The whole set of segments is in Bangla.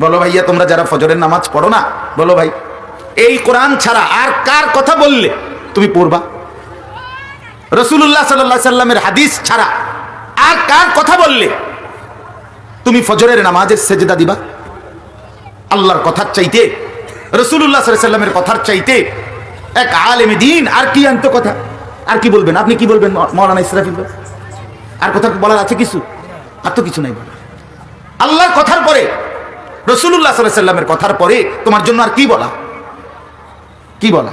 বলো ভাইয়া, তোমরা যারা ফজরের নামাজ পড়ো না, বলো ভাই, এই কোরআন ছাড়া আর কার কথা বললে তুমি পড়বা? রাসূলুল্লাহ সাল্লাল্লাহু আলাইহি সাল্লামের হাদিস ছাড়া আর কার কথা বললে তুমি ফজরের নামাজের সেজদা দিবা? আল্লাহর কথার চাইতে, রাসূলুল্লাহ সাল্লাল্লাহু আলাইহি সাল্লামের কথার চাইতে এক আলেমে দ্বীন আর কি আনতো কথা? আর কি বলবেন? আপনি কি বলবেন মাওলানা ইসরাফিল? আর কথা বলার আছে কিছু? আর তো কিছু নাই বলা। আল্লাহর কথার পরে, রাসূলুল্লাহ সাল্লাল্লাহু আলাইহি সাল্লামের কথার পরে তোমার জন্য আর কি বলা? কি বলা?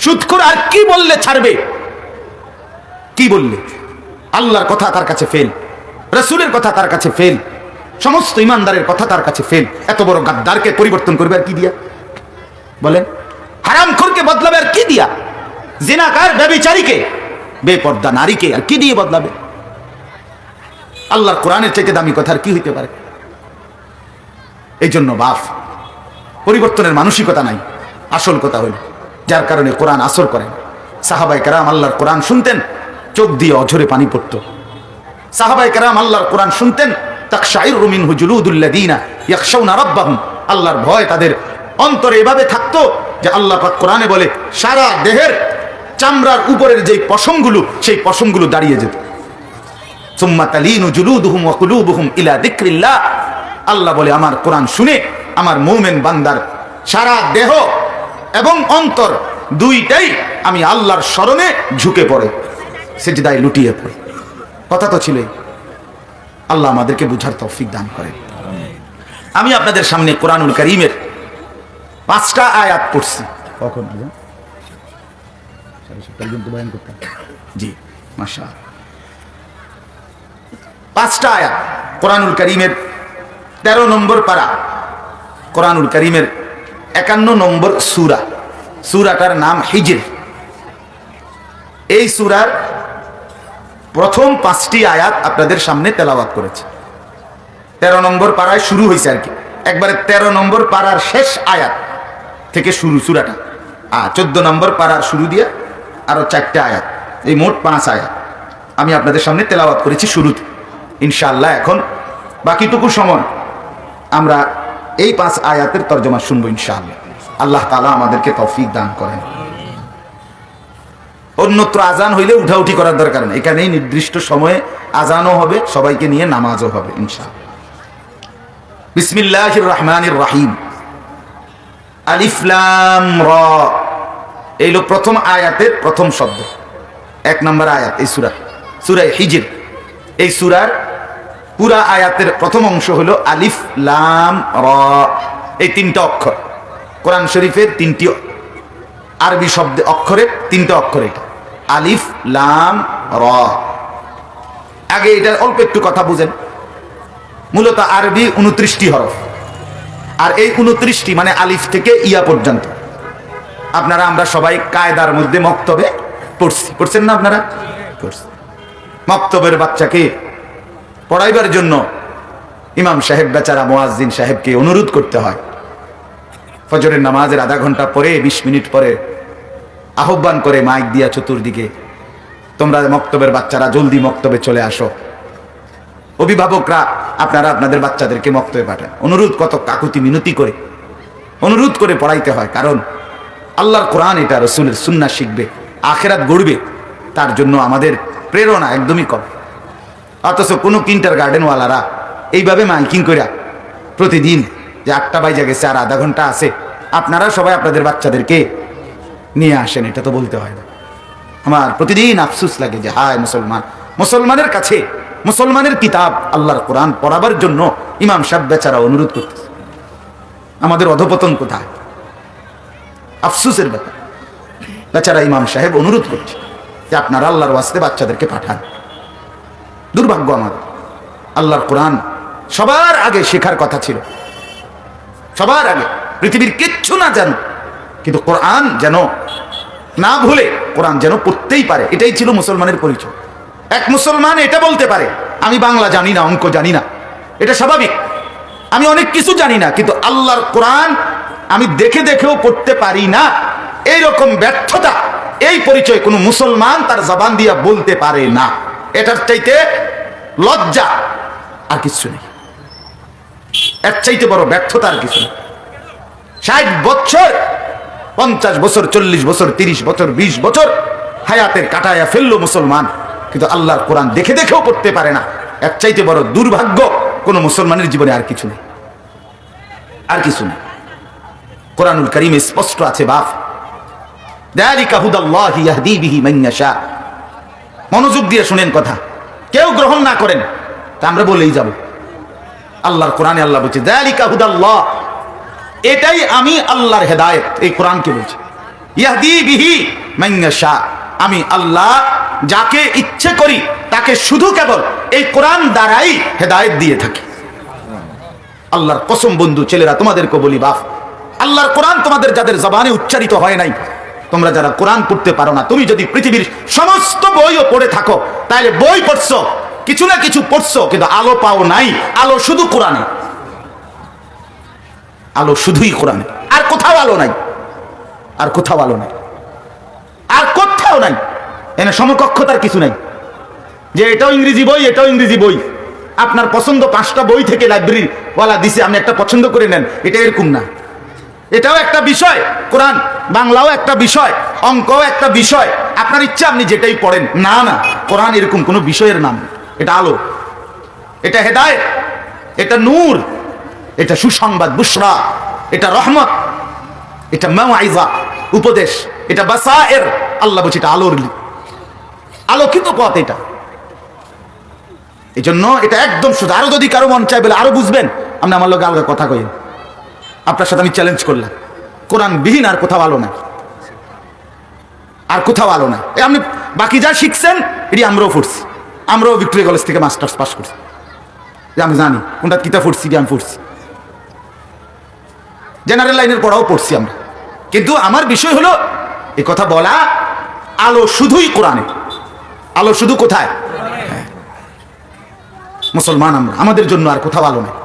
সুদখোর আর কি বললে ছাড়বে? কি বললে? আল্লাহর কথা তার কাছে ফেল, রাসূলের কথা তার কাছে ফেল, সমস্ত ইমানদারের কথা তার কাছে ফেল। এত বড় গাদ্দারকে পরিবর্তন করবে আর কি দিয়া? বলেন, হারামখোরকে বদলাবে আর কি দিয়া? জিনাকার, ব্যভিচারীকে, বেপর্দা নারীকে আর কি দিয়ে বদলাবে? আল্লাহর কোরআনের চাইতে দামি কথা আর কি হইতে পারে? এই জন্য বাপ, পরিবর্তনের মানসিকতা নাই। আসল কথা হইল, যার কারণে কোরআন আসর করেন। সাহাবায়ে কেরাম আল্লাহর কোরআন শুনতেন, চোখ দিয়ে অঝরে পানি পড়তো। সাহাবায়ে কেরাম আল্লাহর কোরআন শুনতেন, তাকশাইরু মিনহু জুলুদুল্লাযীনা ইয়াখশাউনা রাব্বাহুম, আল্লাহর ভয় তাদের অন্তরে এভাবে থাকতো যে আল্লাহ পাক কোরআনে বলে সারা দেহের চামড়ার উপরের যে পশমগুলো, সেই পশমগুলো দাঁড়িয়ে যেত। সুম্মা তালিনু জুলুদুহুম ওয়া কুলুবুহুম ইলা যিকরিল্লাহ, আল্লাহ বলে আমার কোরআন শুনে আমার মুমিন বান্দার সারা দেহ এবং অন্তর দুইটাই আমি আল্লাহর স্মরণে ঝুঁকে পড়ে, সিজদায় লুটিয়ে পড়ে। কথা তো ছিলই। আল্লাহ আমাদেরকে বুঝার তৌফিক দান করেন। আমি আপনাদের সামনে কোরআনুল কারীমের 5টা আয়াত পড়ছি। কখন জি মাশাআল্লাহ, 5টা আয়াত কোরআনুল কারীমের 13 নম্বর পারা, কোরআনুল কারীমের 51 নম্বর সূরা। সূরাটার নাম হিজর। এই সূরার প্রথম 5টি আয়াত আপনাদের সামনে তেলাওয়াত করেছে। 13 নম্বর পারায় শুরু হয়েছে আর কি, একবারে 13 নম্বর পারার শেষ আয়াত থেকে শুরু সূরাটা। 14 নম্বর পারার শুরু দিয়ে আরো 4টা আয়াত, এই মোট 5 আয়াত আমি আপনাদের সামনে তেলাওয়াত করেছি শুরুতে। ইনশাআল্লাহ এখন বাকিটুকু সময় আমরা এই 5 আয়াতের তরজমা শুনবো ইনশাআল্লাহ। আল্লাহ তাআলা আমাদেরকে তৌফিক দান করেন। অন্যত্র আজান হইলে উঠাউঠি করার দরকার নেই, এখানেই নির্দিষ্ট সময়ে আজানও হবে, সবাইকে নিয়ে নামাজও হবে ইনশাআল্লাহ। বিসমিল্লাহির রহমানির রহিম। আলিফ লাম রা, এই হলো প্রথম আয়াতের প্রথম শব্দ, 1 নম্বর আয়াত এই সূরা, সূরা হিজর। এই সূরার পুরা আয়াতের প্রথম অংশ হলো আলিফ লাম রা, এই 3টা অক্ষর। কোরআন শরীফের 3টি আরবি শব্দ অক্ষরের 3টা অক্ষর, এটা আলিফ লাম রা। আগে এটা অল্প একটু কথা বুঝেন। মূলত আরবি 29টি হরফ, আর এই 29টি মানে আলিফ থেকে ইয়া পর্যন্ত আপনারা আমরা সবাই কায়দার মধ্যে মক্তবে পড়ছেন না? আপনারা পড়ছেন। মক্তবের বাচ্চাকে পড়াইবার জন্য ইমাম সাহেব বেচারা মুয়াজ্জিন সাহেবকে অনুরোধ করতে হয়, ফজরের নামাজের আধা ঘন্টা পরে 20 মিনিট পরে আহ্বান করে মাইক দিয়া চতুর্দিকে, তোমরা মক্তবের বাচ্চারা জলদি মক্তবে চলে আসো। অভিভাবকরা আপনারা আপনাদের বাচ্চাদেরকে মক্তবে পাঠান। অনুরোধ কত কাকুতি মিনতি করে অনুরোধ করে পড়াইতে হয়, কারণ আল্লাহর কোরআন এটা, রাসূলের সুন্নাহ শিখবে, আখিরাত গড়বে, তার জন্য আমাদের প্রেরণা একদমই কম। অথচ কোনো কিন্ডারগার্টেনওয়ালারা এইভাবে মাইকিং করে প্রতিদিন যে 8টা বাজে গেছে আর আধা ঘন্টা আছে, আপনারা সবাই আপনাদের বাচ্চাদেরকে নিয়ে আসেন, এটা তো বলতে হয় না। আমার প্রতিদিন আফসোস লাগে যে হায় মুসলমানের কাছে মুসলমানের কিতাব আল্লাহর কোরআন পড়াবার জন্য ইমাম সাহেব বেচারা অনুরোধ করতেছে। আমাদের অধপতন কোথায়? আফসোসের ব্যাপার। বেচারা ইমাম সাহেব অনুরোধ করছে যে আপনারা আল্লাহর ওয়াস্তে বাচ্চাদেরকে পাঠান। দুর্ভাগ্য আমাদের। আল্লাহর কোরআন সবার আগে শেখার কথা ছিল, সবার আগে। পৃথিবীর কিচ্ছু না জানো, কিন্তু কোরআন যেন না ভুলে, কোরআন যেন পড়তেই পারে, এটাই ছিল মুসলমানের পরিচয়। এক মুসলমান এটা বলতে পারে আমি বাংলা জানি না, অঙ্ক জানি না, এটা স্বাভাবিক, আমি অনেক কিছু জানি না, কিন্তু আল্লাহর কোরআন আমি দেখে দেখেও পড়তে পারি না, এইরকম ব্যর্থতা, এই পরিচয় কোনো মুসলমান তার জবান দিয়া বলতে পারে না। এটার চাইতে লজ্জা আর কিছু নেই। এর চাইতে বড় ব্যর্থতার কিছু নেই। 60 বছর, 50 বছর, 40 বছর, 30 বছর, 20 বছর হায়াতের কাটায়া ফেললো মুসলমান, কিন্তু আল্লাহর কোরআন দেখে দেখেও পড়তে পারে না। এর চাইতে বড় দুর্ভাগ্য কোন মুসলমানের জীবনে আর কিছু নেই, আর কিছু নেই। কোরআনুল কারীমে স্পষ্ট আছে বাপ, যালিকা হুদাল্লাহি ইয়াহদি বিহি মান ইয়াশা। মনোযোগ দিয়ে শুনেন কথা, কেউ গ্রহণ না করেন তা আমরা বলেই যাব। আল্লাহর কোরআনে আল্লাহ বলছে যালিকা হুদাল্লাহ, এটাই আমি আল্লাহর হেদায়েত, এই কোরআনকে বলছে। ইয়াহদি বিহি মান ইয়াশা, আমি আল্লাহ যাকে ইচ্ছে করি তাকে শুধু কেবল এই কোরআন দ্বারাই হেদায়েত দিয়ে থাকি। আল্লাহর কসম বন্ধু ছেলেরা তোমাদেরকে বলি বাপ, আল্লাহর কোরআন তোমাদের যাদের জবানে উচ্চারিত হয় নাই, তোমরা যারা কোরআন পড়তে পারো না, তুমি যদি পৃথিবীর সমস্ত বইও পড়ে থাকো, তাহলে বই পড়ছো, কিছু না কিছু পড়ছো, কিন্তু আলো পাও নাই। আলো শুধু কোরআনে, আলো শুধুই কোরআনে, আর কোথাও আলো নাই, আর কোথাও আলো নাই, আর কোথাও নাই। এনে সমকক্ষতার কিছু নাই যে এটাও ইংরেজি বই, এটাও ইংরেজি বই, আপনার পছন্দ 5টা বই থেকে লাইব্রেরি ওয়ালা দিছে, আপনি একটা পছন্দ করে নেন, এটা এরকম না। এটাও একটা বিষয়, কোরআন বাংলাও একটা বিষয়, অঙ্কও একটা বিষয়, আপনার ইচ্ছা আপনি যেটাই পড়েন। না না, কোরআন এরকম কোনো বিষয়ের নাম। এটা আলো, এটা হেদায়েত, এটা নূর, এটা সুসংবাদ বুশরা, এটা রহমত, এটা মাওয়াইজা উপদেশ, এটা বাসায়ের। আল্লাহ বলছে এটা আলোর আলোকিত পথ এটা। এই জন্য এটা একদম শুধু। আরো যদি কারো মন চাই বলে আরো বুঝবেন, আপনি আমার লোক আলাদা কথা কইন, আপনার সাথে আমি চ্যালেঞ্জ করলাম, কোরআন বিহীন আর কোথাও আলো নাই, আর কোথাও আলো নাই। আপনি বাকি যা শিখছেন এটি আমরাও পড়ছি, আমরাও ভিক্টোরিয়া কলেজ থেকে মাস্টার্স পাস করছি, আমি জানি কোনটা কিতাব পড়ছি, আমি পড়ছি, জেনারেল লাইনের পড়াও পড়ছি আমরা। কিন্তু আমার বিষয় হলো এই কথা বলা, আলো শুধুই কোরআনে, আলো শুধু কোথায়? মুসলমান আমরা, আমাদের জন্য আর কোথাও আলো নেই।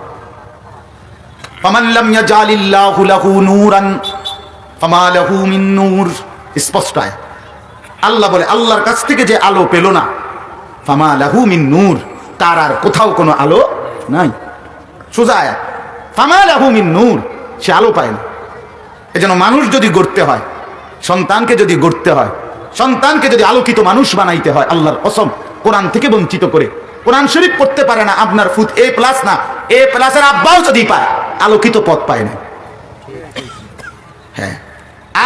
ফামান লাম ইয়াজআলিল্লাহু লাহু নূরান ফামা লাহু মিন নূর, স্পষ্ট আয়াত। আল্লাহ বলে আল্লাহর কাছ থেকে যে আলো পেল না, ফামা লাহু মিন নূর, তার আর কোথাও কোনো আলো নাই। সোজা আয়াত, ফামা লাহু মিন নূর, সে আলো পায় না। এজন্য মানুষ যদি গড়তে হয়, সন্তানকে যদি গড়তে হয়, সন্তানকে যদি আলোকিত মানুষ বানাইতে হয়, আল্লাহর কসম কোরআন থেকে বঞ্চিত করে, কোরআন শরীফ পড়তে পারে না, আপনার ফুট A+ না, A+ এর আব্বাও যদি পায়, আলোকিত পথ পায় না। হ্যাঁ,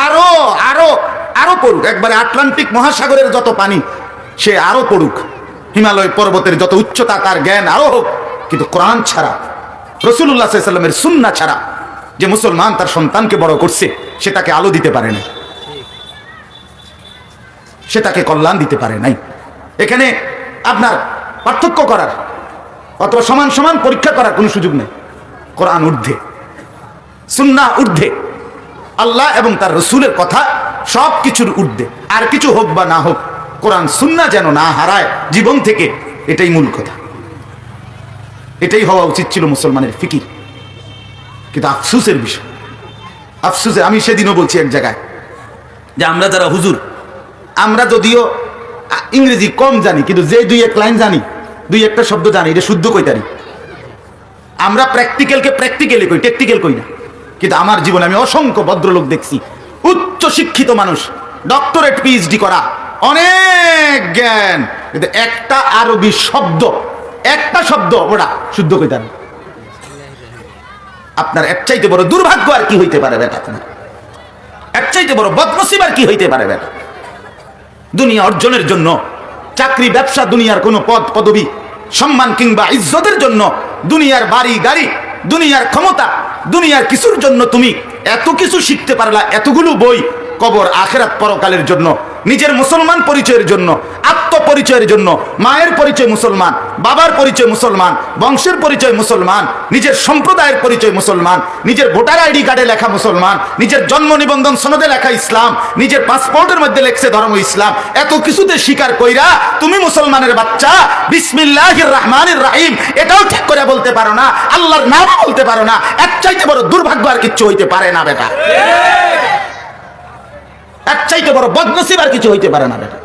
আরো আরো আরো পড়ুক, একবারে আটলান্টিক মহাসাগরের যত পানি সে আরো পড়ুক, হিমালয় পর্বতের যত উচ্চতা তার জ্ঞান আরো হোক, কিন্তু কোরআন ছাড়া, রাসূলুল্লাহ সাল্লাল্লাহু আলাইহি ওয়াসাল্লামের সুন্নাহ ছাড়া যে মুসলমান তার সন্তানকে বড় করছে, সে তাকে আলো দিতে পারে না, সে তাকে কল্যাণ দিতে পারে নাই। এখানে আপনার পার্থক্য করার অথবা সমান সমান পরীক্ষা করার কোনো সুযোগ নেই। কোরআন ঊর্ধ্বে, সুন্নাহ ঊর্ধ্বে, আল্লাহ এবং তার রসুলের কথা সব কিছুর ঊর্ধ্বে। আর কিছু হোক বা না হোক, কোরআন সুন্নাহ যেন না হারায় জীবন থেকে, এটাই মূল কথা, এটাই হওয়া উচিত ছিল মুসলমানের ফিকির। কিন্তু আফসোসের বিষয়, আফসোসে আমি সেদিনও বলছি এক জায়গায় যে আমরা যারা হুজুর, আমরা যদিও ইংরেজি কম জানি, কিন্তু যে 2-1 লাইন জানি, 2-1টা শব্দ জানি, এটা শুদ্ধ কইতারি। আমরা প্র্যাকটিক্যালকে প্র্যাকটিক্যালি কই, টেকনিক্যাল কই না। কিন্তু আমার জীবনে আমি অসংখ্য ভদ্রলোক দেখছি, উচ্চ শিক্ষিত মানুষ, ডক্টরেট PhD করা, অনেক জ্ঞান, কিন্তু একটা আরবি শব্দ, একটা শব্দ ওরা শুদ্ধ কইতারি। আপনার এর চাইতে বড় দুর্ভাগ্য আর কি হইতে পারে বেটা? আপনার এর চাইতে বড় বদনসিব আর কি হইতে পারে বেটা? দুনিয়া অর্জনের জন্য, চাকরি ব্যবসা, দুনিয়ার কোনো পদ পদবি, সম্মান কিংবা ইজ্জতের জন্য, দুনিয়ার বাড়ি গাড়ি, দুনিয়ার ক্ষমতা, দুনিয়ার কিছুর জন্য তুমি এত কিছু শিখতে পারলা, এতগুলো বই, কবর আখিরাত পরকালের জন্য, নিজের মুসলমান পরিচয়ের জন্য, আত্মপরিচয়ের জন্য, মায়ের পরিচয় মুসলমান, বাবার পরিচয় মুসলমান, বংশের পরিচয় মুসলমান, নিজের সম্প্রদায়ের পরিচয় মুসলমান, নিজের ভোটার ID কার্ডে লেখা মুসলমান, নিজের জন্ম নিবন্ধন সনদে লেখা ইসলাম, নিজের পাসপোর্টের মধ্যে লেখছে ধর্ম ইসলাম, এত কিছুতে স্বীকার কইরা তুমি মুসলমানের বাচ্চা, বিসমিল্লাহির রহমানির রহিম এটাও ঠিক করে বলতে পারো না, আল্লাহর নাম বলতে পারো না, এর চাইতে বড় দুর্ভাগ্য আর কিচ্ছু হইতে পারে না বেটা। এর চাইতে বড় বদনসিব আর কিছু হইতে পারে না বেটা।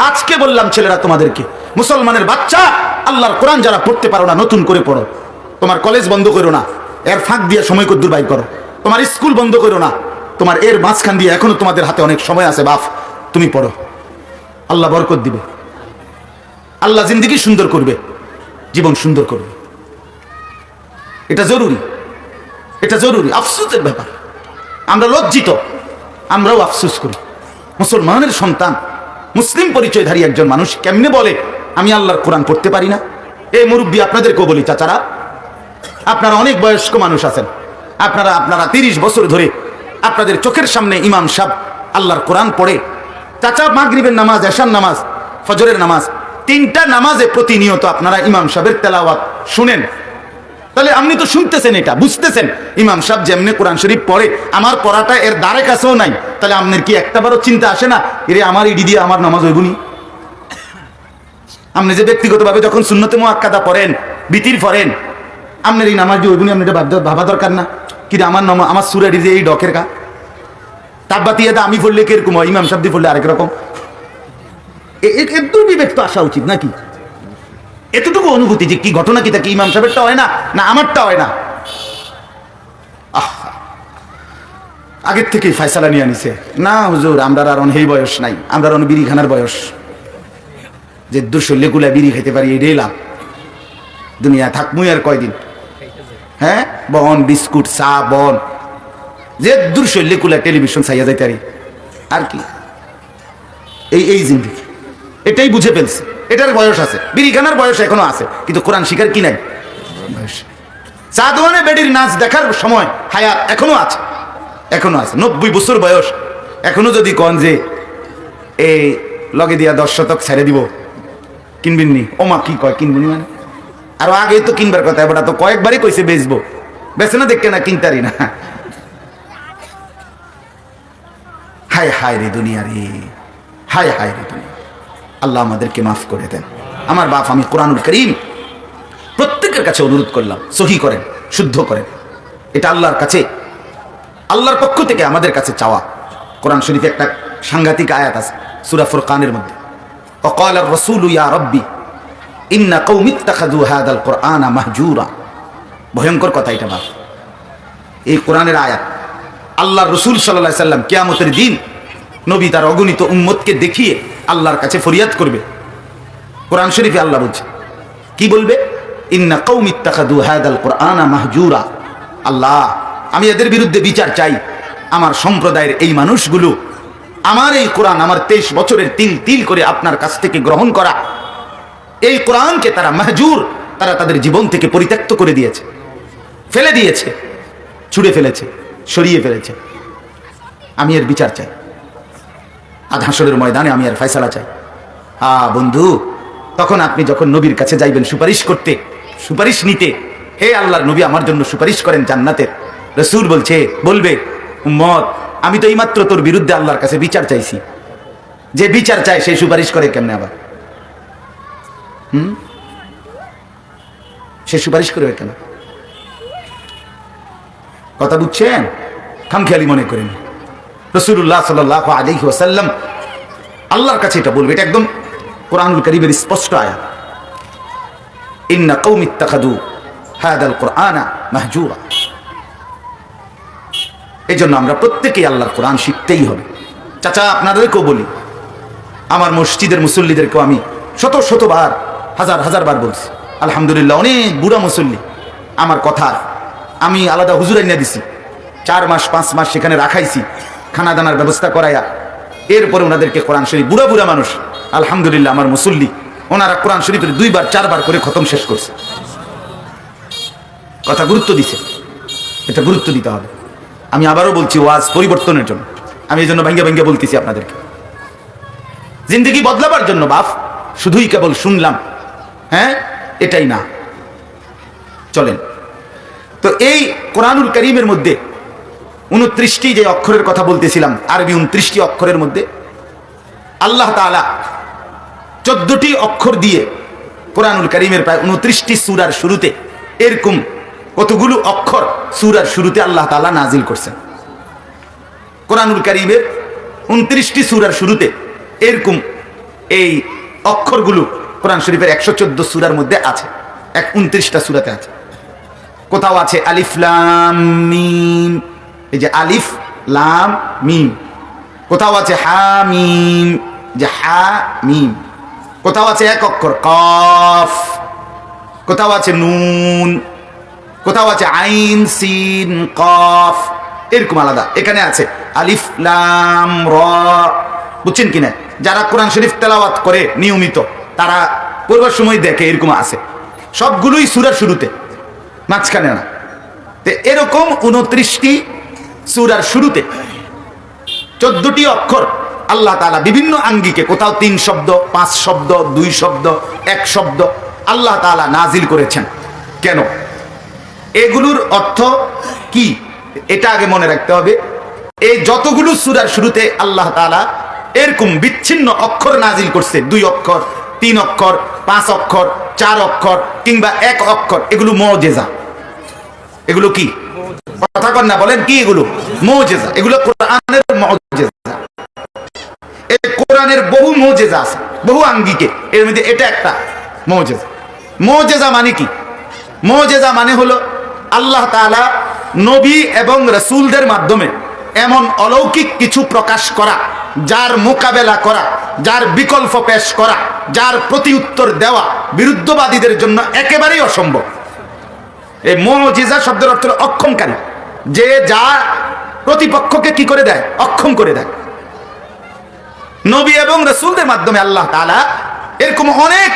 আজকে বললাম ছেলেরা তোমাদেরকে, মুসলমানের বাচ্চা, আল্লাহর কোরআন যারা পড়তে পারো না, নতুন করে পড়ো। তোমার কলেজ বন্ধ করো না, এর ফাঁক দিয়ে সময় কদ্দুর বাইর করো। তোমার স্কুল বন্ধ করো না, তোমার এর মাঝখান দিয়ে এখনো তোমাদের হাতে অনেক সময় আছে বাপ, তুমি পড়ো, আল্লাহ বরকত দিবে, আল্লাহ জিন্দেগি সুন্দর করবে, জীবন সুন্দর করবে। এটা জরুরি, এটা জরুরি। আফসোসের ব্যাপার, আমরা লজ্জিত, আমরাও আফসোস করি। মুসলমানের সন্তান, মুসলিম পরিচয়ধারী একজন মানুষ কেমনে বলে আমি আল্লাহর কোরআন পড়তে পারি না? এই মুরব্বী আপনাদেরকেও বলি, চাচারা, আপনারা অনেক বয়স্ক মানুষ আছেন, আপনারা 30 বছর ধরে আপনাদের চোখের সামনে ইমাম সাহেব আল্লাহর কোরআন পড়ে। চাচা, মাগরিবের নামাজ, এশার নামাজ, ফজরের নামাজ, 3টা নামাজে প্রতিনিয়ত আপনারা ইমাম সাহেবের তেলাওয়াত শুনেন। তাহলে আপনি তো শুনতেছেন, এটা বুঝতেছেন ইমাম সাহেব যেমনি কোরআন শরীফ পড়ে, আমার পড়াটা এর দ্বারে কাছেও নাই। তাহলে আপনার কি একটাবারও চিন্তা আসে না এরে আমার ইডি দিয়ে আমার নামাজ হইবনি? আপনি যে ব্যক্তিগতভাবে যখন সুন্নতে মুআক্কাদা পড়েন, বিতির পড়েন, আপনার এই নামাজ দিয়ে হইবনি, আপনি এটা ভাবা দরকার না? কি আমার আমার সুরাডি যে এই ডকের কা তাব্বাতিয়া দা আমি পড়লে কিরকম হয়, ইমাম সাহেব দিয়ে পড়লে আরেক রকম। এর দুর্বিবেক তো আসা উচিত নাকি? এতটুকু অনুভূতি যে কি ঘটনা, কি কি ইমাম সাহেবেরটা হয় না, না আমারটা হয় না? আগের থেকেই ফয়সালা নিয়ে আনিছে, না হুজুর আমরা আর এই বয়স নাই, আমরা আর বিড়ি খানার বয়স, যে 200 লেগুলা বিড়ি খাইতে পারি এটাই লাভ। দুনিয়া থাকমুই আর কয়দিন? হ্যাঁ, বন বিস্কুট চা বন, যে 200 লেগুলা টেলিভিশন চাইয়া যাইতে পারি আর কি। এই জিন্দেগি, এটাই বুঝে ফেলছে, এটার বয়স আছে, বিড়ি খানার বয়স এখনো আছে, কিন্তু কোরআন শিকার কি নাই বয়স। চা দোকানে বেডির নাচ দেখার সময় হায়াত এখনো আছে, এখনো আছে। 90 বছর বয়স, এখনো যদি কন যে এই লগে দিয়া 10 শতক ছেড়ে দিব, কিনবেন নি? ওমা কি কয় কিনবেন মানে? আর আগে তো কিনবার কথা, এবার তো কয়েকবারই কইছে বেচবো, বেচে না দেখে না কিনতারি না। হায় হায় রে দুনিয়া রে, হায় হায় রে দুনিয়া। আল্লাহ আমাদেরকে মাফ করে দেন। আমার বাপ, আমি কোরআনুল কারীম প্রত্যেকের কাছে অনুরোধ করলাম, সহি করেন, শুদ্ধ করেন। এটা আল্লাহর কাছে, আল্লাহর পক্ষ থেকে আমাদের কাছে চাওয়া। কোরআন শরীফে একটা সাংঘাতিক আয়াত আছে সূরা ফুরকানের মধ্যে, ওয়াকালা আর-রাসূলু ইয়া রাব্বি ইন্না কওমি ইত্তাখাযু হাযাল কুরআনা মাহজুরা। ভয়ঙ্কর কথা এটা বাপ। এই কোরআনের আয়াত, আল্লাহর রাসূল সাল্লাল্লাহু আলাইহি সাল্লাম কিয়ামতের দিন নবী তার অগণিত উম্মতকে দেখিয়ে আল্লাহর কাছে ফরিয়াদ করবে। কোরআন শরীফে আল্লাহ বলছে, কি বলবে? ইন্না কওমি ইত্তাখাযু হাযাল কুরআনা মাহজুরা। আল্লাহ, আমি এদের বিরুদ্ধে বিচার চাই। আমার সম্প্রদায়ের এই মানুষগুলো আমার এই কোরআন, আমার 23 বছরের তিল তিল করে আপনার কাছ থেকে গ্রহণ করা এই কোরআনকে তারা মাহজুর, তারা তাদের জীবন থেকে পরিত্যক্ত করে দিয়েছে, ফেলে দিয়েছে, ছুঁড়ে ফেলেছে, সরিয়ে ফেলেছে। আমি এর বিচার চাই। আজ হাসরের ময়দানে আমি আর ফয়সালা চাই। বন্ধু, তখন আপনি যখন নবীর কাছে যাইবেন সুপারিশ করতে, সুপারিশ নিতে, হে আল্লাহর নবী আমার জন্য সুপারিশ করেন জান্নাতের, রাসূল বলবে উম্মত, আমি তো এইমাত্র তোর বিরুদ্ধে আল্লাহর কাছে বিচার চাইছি। যে বিচার চায় সেই সুপারিশ করে কেমনে আবার? সে সুপারিশ করবে কেন? কথা বুঝছেন? খামখেয়ালি মনে করেন। রাসূলুল্লাহ সাল্লাল্লাহু আলাইহি ওয়াসাল্লাম আল্লাহর কাছে এটা বলবে, এটা একদম কোরআনুল কারীমের স্পষ্ট আয়াত, ইন্না কওমি ইত্তাখাযু হাযাল কুরআনা মাহজুরা। এই জন্য আমরা প্রত্যেকেই আল্লাহর কোরআন শিখতেই হবে। চাচা, আপনাদেরকেও বলি, আমার মসজিদের মুসল্লিদেরকেও আমি শতবার, হাজার বার বলছি, আলহামদুলিল্লাহ অনেক বুড়া মুসল্লি আমার কথা আমি আলাদা হুজুর আইনা দিছি, 4 মাস 5 মাস সেখানে রাখাইছি, খানা দানার ব্যবস্থা করাইয়া। এরপরে ওনাদেরকে কোরআন শরীফ, বুড়া মানুষ আলহামদুলিল্লাহ আমার মুসল্লি, ওনারা কোরআন শরীফের 2বার 4বার করে খতম শেষ করছে। কথা গুরুত্ব দিছে, এটা গুরুত্ব দিতে হবে। আমি আবারও বলছি, ওয়াজ পরিবর্তনের জন্য, আমি এই জন্য ভাঙ্গা বলতেছি আপনাদেরকে, জিন্দগি বদলাবার জন্য বাপ। শুধুই কেবল শুনলাম, হ্যাঁ, এটাই না। চলেন তো এই কোরআনুল কারীমের মধ্যে 29টি যে অক্ষরের কথা বলতেছিলাম, আরবি 29টি অক্ষরের মধ্যে আল্লাহ তাআলা 14টি অক্ষর দিয়ে কোরআনুল কারীমের প্রায় 29টি সূরার শুরুতে এরকম কতগুলো অক্ষর সূরার শুরুতে আল্লাহ তাআলা নাজিল করছেন। কোরআনুল কারীমের 29টি সূরার শুরুতে এরকম এই অক্ষরগুলো কোরআন শরীফের 114 সূরার মধ্যে আছে, 29টা সূরাতে আছে। কোথাও আছে আলিফ লাম মিম, এই যে আলিফ লাম মিম। কোথাও আছে হা মিম, যে হা মিম। কোথাও আছে এক অক্ষর কফ, কোথাও আছে নুন, কোথাও আছে আইন সিন কফ, এরকম আলাদা। এখানে আছে আলিফ লাম র, বুঝছেন কিনা? যারা কোরআন শরীফ তেলাওয়াত করে নিয়মিত তারা পড়বার সময় দেখে এরকম আছে। সবগুলোই সূরার শুরুতে, মাঝখানে না। তো এরকম 29টি সূরার শুরুতে 14টি অক্ষর আল্লাহ তাআলা বিভিন্ন আঙ্গিকে, কোথাও 3 শব্দ, 5 শব্দ, 2 শব্দ, 1 শব্দ আল্লাহ তাআলা নাজিল করেছেন। কেন? এগুলোর অর্থ কি এটা আগে মনে রাখতে হবে। এই যতগুলো সূরার শুরুতে আল্লাহ তাআলা এরকম বিচ্ছিন্ন অক্ষর নাজিল করছে, 2 অক্ষর, 3 অক্ষর, 5 অক্ষর, 4 অক্ষর কিংবা 1 অক্ষর, এগুলো মুজিজা। এগুলো কি? কথা কন না, বলেন কি এগুলো? মুজিজা। এগুলো কোরআনের মুজিজা। এই কোরআনের বহু মুজিজা আছে, বহু আঙ্গিকে, এর মধ্যে এটা একটা মুজিজা। মুজিজা মানে কি? মুজিজা মানে হলো আল্লাহ তাআলা নবী এবং রাসূলদের মাধ্যমে এমন অলৌকিক কিছু প্রকাশ করা, যার মোকাবেলা করা, যার বিকল্প পেশ করা, যার প্রতি উত্তর দেওয়া বিরুদ্ধবাদীদের জন্য একেবারেই অসম্ভব। এই মুজিজা শব্দের অর্থ হলো অক্ষমকারী, যে যা প্রতিপক্ষকে কি করে দেয়? অক্ষম করে দেয়। নবী এবং রাসূলদের মাধ্যমে আল্লাহ তাআলা এরকম অনেক,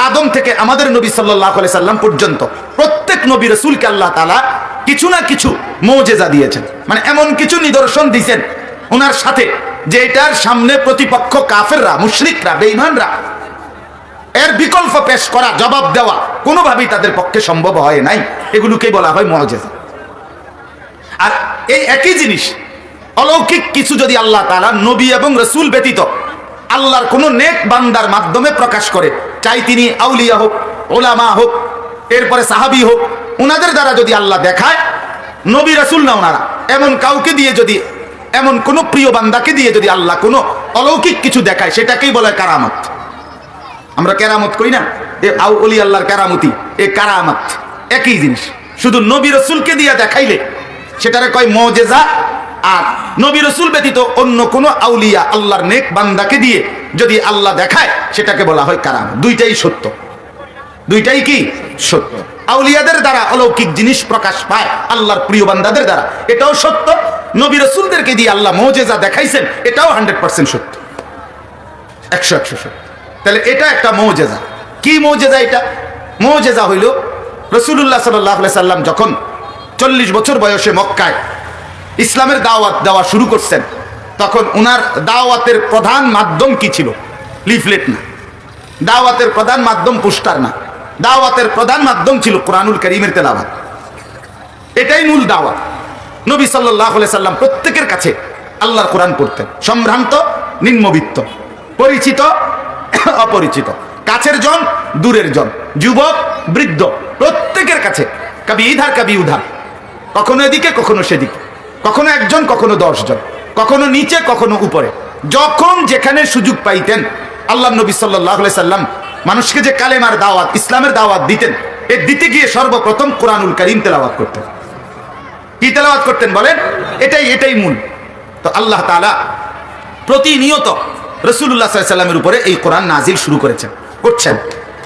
আদম থেকে আমাদের নবী সাল্লাল্লাহু আলাইহি সাল্লাম পর্যন্ত প্রত্যেক নবী রাসূলকে আল্লাহ তাআলা কিছু না কিছু মুজিজা দিয়েছেন, মানে এমন কিছু নিদর্শন দিয়েছেন ওনার সাথে, যে এটার সামনে প্রতিপক্ষ কাফেররা, মুশরিকরা, বেঈমানরা এর বিকল্প পেশ করা, জবাব দেওয়া কোনোভাবেই তাদের পক্ষে সম্ভব হয় নাই। এগুলোকে বলা হয় মুজিজা। আর এই একই জিনিস, অলৌকিক কিছু যদি আল্লাহ তাআলা নবী এবং রাসূল ব্যতীত আল্লাহর কোন নেক বান্দার মাধ্যমে প্রকাশ করে, চাই তিনি আউলিয়া হোক, ওলামা হোক, এরপরে সাহাবী হোক, ওনাদের দ্বারা যদি আল্লাহ দেখায়, নবী রাসূল না ওনারা, এমন কাউকে দিয়ে যদি, এমন কোন প্রিয় বান্দাকে দিয়ে যদি আল্লাহ কোনো অলৌকিক কিছু দেখায়, সেটাকেই বলে কারামত। আমরা কেরামত কই না, এ আউলি আল্লাহর কারামতি, এ কারামত একই জিনিস। শুধু নবী রাসূলকে দিয়ে দেখাইলে সেটারে কয় মুজিজা, আর নবী রাসূল ব্যতীত অন্য কোন আউলিয়া আল্লাহর নেক বান্দাকে দিয়ে যদি আল্লাহ দেখায়, সেটাকে বলা হয় কারামত। দুইটাই সত্য, দুইটাই কি সত্য। আউলিয়াদের দ্বারা অলৌকিক জিনিস প্রকাশ পায় আল্লাহর প্রিয় বান্দাদের দ্বারা, এটাও সত্য। নবী রাসূলদেরকে দিয়ে আল্লাহ মুজিজা দেখাইছেন, এটাও 100% সত্য, 100 সত্য। তাহলে এটা একটা মুজিজা। কি মুজিজা এটা? মুজিজা হইল রাসূলুল্লাহ সাল্লাল্লাহু আলাইহি সাল্লাম যখন 40 বছর বয়সে মক্কায় ইসলামের দাওয়াত দেওয়া শুরু করছেন, তখন উনার দাওয়াতের প্রধান মাধ্যম কি ছিল? লিফলেট না, দাওয়াতের প্রধান মাধ্যম পোস্টার না, দাওয়াতের প্রধান মাধ্যম ছিল কোরআনুল কারীমের তেলাওয়াত। এটাই মূল দাওয়াত। নবী সাল্লাল্লাহু আলাইহি সাল্লাম প্রত্যেকের কাছে আল্লাহর কোরআন পড়তেন, সম্ভ্রান্ত নিম্নবিত্ত, পরিচিত অপরিচিত, কাছের জন দূরের জন, যুবক বৃদ্ধ, প্রত্যেকের কাছে, কবি ইধার কবি উধার, কখনো এদিকে কখনো সেদিকে, কখনো একজন কখনো 10 জন, কখনো নিচে কখনো উপরে, যখন যেখানে সুযোগ পাইতেন আল্লাহ নবী সাল্লাল্লাহু আলাইহি সাল্লাম মানুষকে যে কালেমার দাওয়াত, ইসলামের দাওয়াত দিতেন, এ দিতে গিয়ে সর্বপ্রথম কোরআনুল কারীম তেলাওয়াত করতেন। কি তেলাওয়াত করতেন বলেন? এটাই মূল। তো আল্লাহ তাআলা প্রতিনিয়ত রাসূলুল্লাহ সাল্লাল্লাহু আলাইহি সাল্লামের উপরে এই কোরআন নাজিল শুরু করছেন।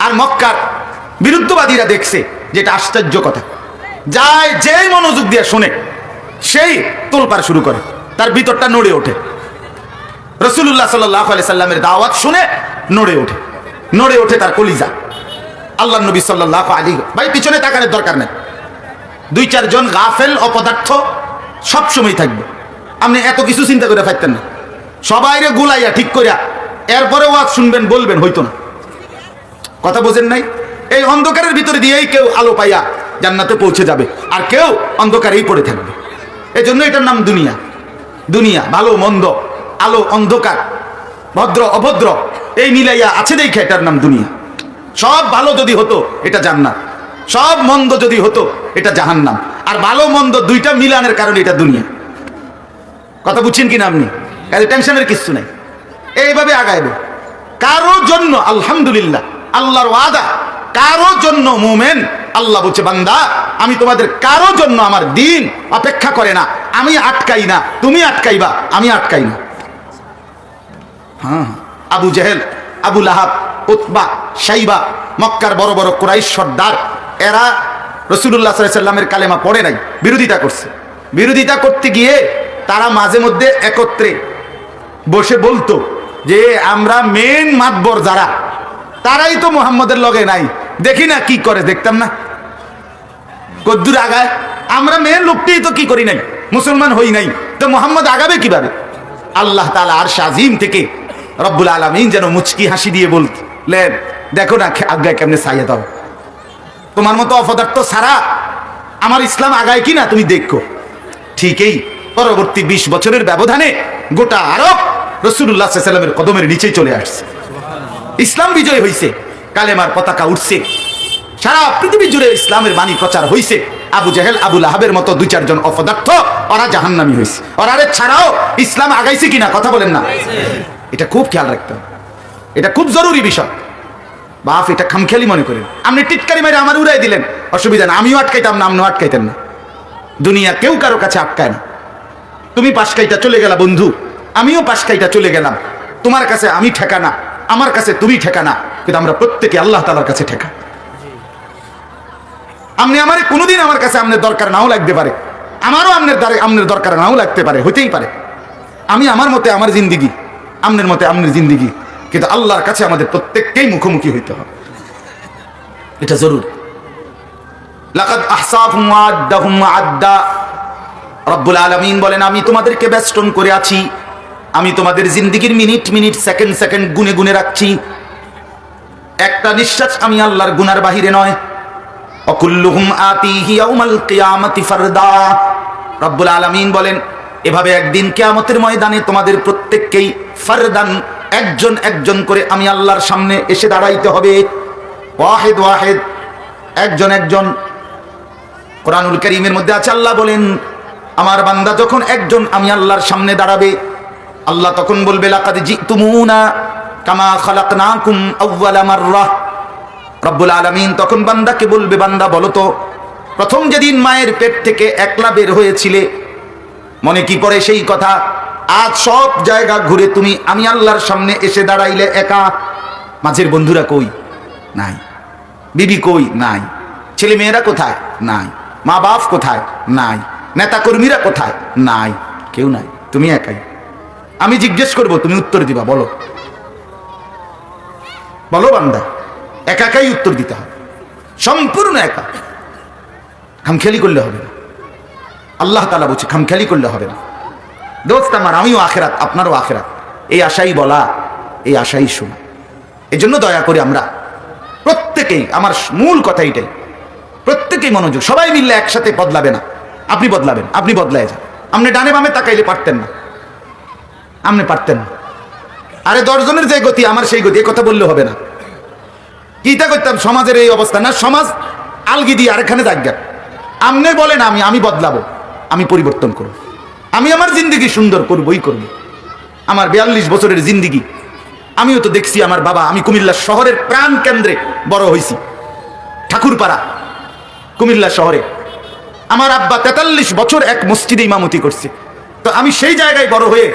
আর মক্কার বিরুদ্ধবাদীরা দেখছে যেটা আশ্চর্য কথা, যায় যেই মনোযোগ দিয়ে শুনে সেই তোলপাড় শুরু করে, তার ভিতরটা নড়ে ওঠে। রাসূলুল্লাহ সাল্লাল্লাহু আলাইহি সাল্লামের দাওয়াত শুনে নড়ে ওঠে তার কলিজা। আল্লাহ নবী সাল্লাল্লাহু আলাইহি, ভাই পিছনে তাকানোর দরকার নেই, 2-4 জন গাফেল অপদার্থ সব সময় থাকবে। আপনি এত কিছু চিন্তা করে পারতেন না, সবাইরে গুলাইয়া ঠিক করিয়া এরপরে ওয়াজ শুনবেন বলবেন, হইতো না। কথা বোঝেন নাই? এই অন্ধকারের ভিতরে দিয়েই কেউ আলো পাইয়া জান্নাতে পৌঁছে যাবে, আর কেউ অন্ধকারেই পড়ে থাকবে। এই জন্য এটার নাম দুনিয়া। দুনিয়া ভালো মন্দ, আলো অন্ধকার, ভদ্র অভদ্র, এই মিলাইয়া আছে দেখে এটার নাম দুনিয়া। সব ভালো যদি হতো এটা জান্নাত, সব মন্দ যদি হতো এটা জাহান্নাম। আর ভালো মন্দ দুইটা মিলানের কারণে এটা দুনিয়া। কথা বুঝছেন কিনা আপনি? টেনশনের কিছু নাই, এইভাবে আগাইবে। কারো জন্য আলহামদুলিল্লাহ, আল্লাহর ওয়াদা, কারো জন্য মুমিন আল্লাহ বলছে, বান্দা আমি তোমাদের কারো জন্য আমার দিন অপেক্ষা করে না, আমি আটকাই না, তুমি আটকাইবা, আমি আটকাই না। হ্যাঁ, আবু জেহেল, আবু লাহাব, উতবা, শাইবা, মক্কার বড় বড় কুরাইশ সর্দার, এরা রাসূলুল্লাহ সাল্লাল্লাহু আলাইহি ওয়াসাল্লামের কালেমা পড়ে নাই, বিরোধিতা করছে। বিরোধিতা করতে গিয়ে তারা মাঝে মধ্যে একত্রে বসে বলতো যে আমরা মেন মাতবর যারা, তারাই তো মুহাম্মদের লগে নাই, দেখি না কি করে, দেখতাম না কদ্দুর আগায়, আমরা মেন লোকটি তো কি করি নাই, মুসলমান হই নাই, তো মুহাম্মদ আগাবে কিভাবে? আল্লাহ তাআলা আরশ আজিম থেকে রব্বুল আলামিন যেন মুচকি হাসি দিয়ে বললেন, দেখো না আজ্ঞা কেমনে ছাইয়া দাও, তোমার মতো অপদার্থ ছাড়া আমার ইসলাম আগায় কিনা তুমি দেখো। ঠিকই পরবর্তী 20 বছরের ব্যবধানে গোটা আরব রাসূলুল্লাহ সাল্লাল্লাহু আলাইহি ওয়াসাল্লামের কদমের নিচেই চলে আসছে। ইসলাম বিজয় হয়েছে, কালেমার পতাকা উঠছে, সারা পৃথিবী জুড়ে ইসলামের বাণী প্রচার হয়েছে। আবু জেহেল, আবু লাহাবের মতো 2-4 জন অপদার্থ ওরা জাহান্নামী হয়েছে। ওরা ছাড়াও ইসলাম আগাইছে কিনা কথা বলেন না, এটা খুব খেয়াল রাখতে হবে, এটা খুব জরুরি বিষয়। বাপ এটা খামখেয়ালি মনে করেন, আপনি টিটকারি মেরে আমার উড়াই দিলেন, অসুবিধা না, আমিও আটকাইতাম না, আপনিও আটকাইতেন না। দুনিয়া কেউ কারো কাছে আটকায় না। তুমি পাশকাইটা চলে গেলা বন্ধু, আমিও পাশকাইটা চলে গেলাম, তোমার কাছে আমি ঠেকানা, আমার কাছে তুমি ঠেকানা, কিন্তু আমরা প্রত্যেকে আল্লাহ তাআলার কাছে ঠেকা। আপনি আমার কোনোদিন আমার কাছে আপনার দরকার নাও লাগতে পারে, আমারও আপনার দরকার নাও লাগতে পারে, হইতেই পারে। আমি আমার মতে আমার জিন্দিগি, আপনার মতে আপনার জিন্দিগি, কিন্তু আল্লাহর কাছে আমাদের প্রত্যেককেই মুখোমুখি হইতে হবে, এটা জরুরি। লাকাদ আহসাহুম ওয়া আদ্দাহুম আদ্দা। রব্বুল আলামিন বলেন, আমি তোমাদেরকে বেষ্টন করে আছি, আমি তোমাদের জিন্দিগির মিনিট মিনিট, সেকেন্ড সেকেন্ড গুনে গুনে রাখছি। একটা নিঃশ্বাস আমি আল্লাহর গুনার বাহিরে নয়। অকুল্লুহুম আতিহি ইয়াউমাল কিয়ামাতি ফারদা। রব্বুল আলামিন বলেন, এভাবে একদিন কিয়ামতের ময়দানে তোমাদের প্রত্যেককেই ফারদান, একজন একজন করে আমি আল্লাহর সামনে এসে দাঁড়াইতে হবে। ওয়াহিদ ওয়াহিদ, একজন একজন। কোরআনুল কারীমের মধ্যে আছে, আল্লাহ বলেন, আমার বান্দা যখন একজন আমি আল্লাহর সামনে দাঁড়াবে, আল্লাহ তখন বলবে, লাকাদ জিতুমুনা কামা খালাকনাকুম আউওয়ালা মাররা। রব্বুল আলামিন তখন বান্দাকে বলবে, বান্দা বলো তো, প্রথম যেদিন মায়ের পেট থেকে একলা বের হয়েছিলে, মনে কি পড়ে সেই কথা? আজ সব জায়গা ঘুরে তুমি আমি আল্লাহর সামনে এসে দাঁড়াইলে একা। মাঝের বন্ধুরা কই? নাই। বিবি কই? নাই। ছেলে মেয়েরা কোথায়? নাই। মা বাপ কোথায়? নাই। নেতা কর্মীরা কোথায়? নাই। কেউ নাই, তুমি একাই। আমি জিজ্ঞেস করব, তুমি উত্তর দিবা, বলো বলো বান্দা, একা একাই উত্তর দিতে হবে, সম্পূর্ণ একা। খামখেয়ালি করলে হবে না। আল্লাহ তাআলা বলছে খামখেয়ালি করলে হবে না। দোস্ত আমার, আমিও আখেরাত, আপনারও আখেরাত, এই আশাই বলা, এই আশাই শোনা। এই জন্য দয়া করে আমরা প্রত্যেকেই, আমার মূল কথা এটাই, প্রত্যেকেই মনোযোগ, সবাই মিললে একসাথে বদলাবে না। আপনি বদলাবেন, আপনি বদলায় যান। আপনি ডানে বামে তাকাইলে পারতেন না, আপনি পারতেন না। আরে 10 জনের যে গতি আমার সেই গতি, এ কথা বললে হবে না। কিটা করতাম সমাজের এই অবস্থা না, সমাজ আলগি দিয়ে আরেকখানে জায়গা। আপনি বলেন আমি বদলাবো, আমি পরিবর্তন করব, আমি আমার জিন্দিগি সুন্দর করবই করব। আমার 42 বছরের জিন্দিগি আমিও তো দেখছি। আমার বাবা, আমি কুমিল্লা শহরের প্রাণ কেন্দ্রে বড় হয়েছি, ঠাকুরপাড়া কুমিল্লা শহরে। আমার আব্বা 43 বছর এক মসজিদে ইমামতি করছে। তো আমি সেই জায়গায় বড় হয়ে,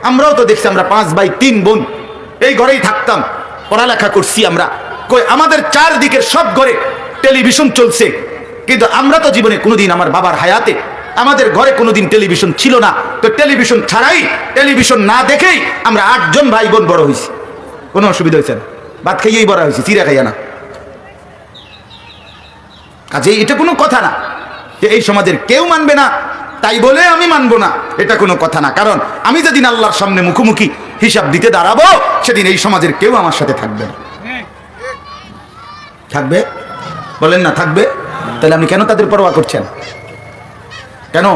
আমরাও তো দেখছি, আমরা 5 ভাই 3 বোন এই ঘরেই থাকতাম, পড়ালেখা করছি আমরা। কই আমাদের চারদিকের সব ঘরে টেলিভিশন চলছে, কিন্তু আমরা তো জীবনে কোনোদিন, আমার বাবার হায়াতে আমাদের ঘরে কোনোদিন টেলিভিশন ছিল না। তো টেলিভিশন ছাড়াই, টেলিভিশন না দেখেই আমরা 8 জন ভাই বোন বড় হয়েছি। কোনো অসুবিধা হয়েছে না, ভাত খাইয়েই বড় হয়েছি, চিরা খাইয়া না। কাজে এটা কোনো কথা না যে এই সমাজের কেউ মানবে না তাই বলে আমি মানবো না, এটা কোনো কথা না। কারণ আমি যেদিন আল্লাহর সামনে মুখোমুখি হিসাব দিতে দাঁড়াবো, সেদিন এই সমাজের কেউ আমার সাথে থাকবে না। থাকবে? বলেন না থাকবে? তাহলে আপনি কেন তাদের পরোয়া করছেন? কেন?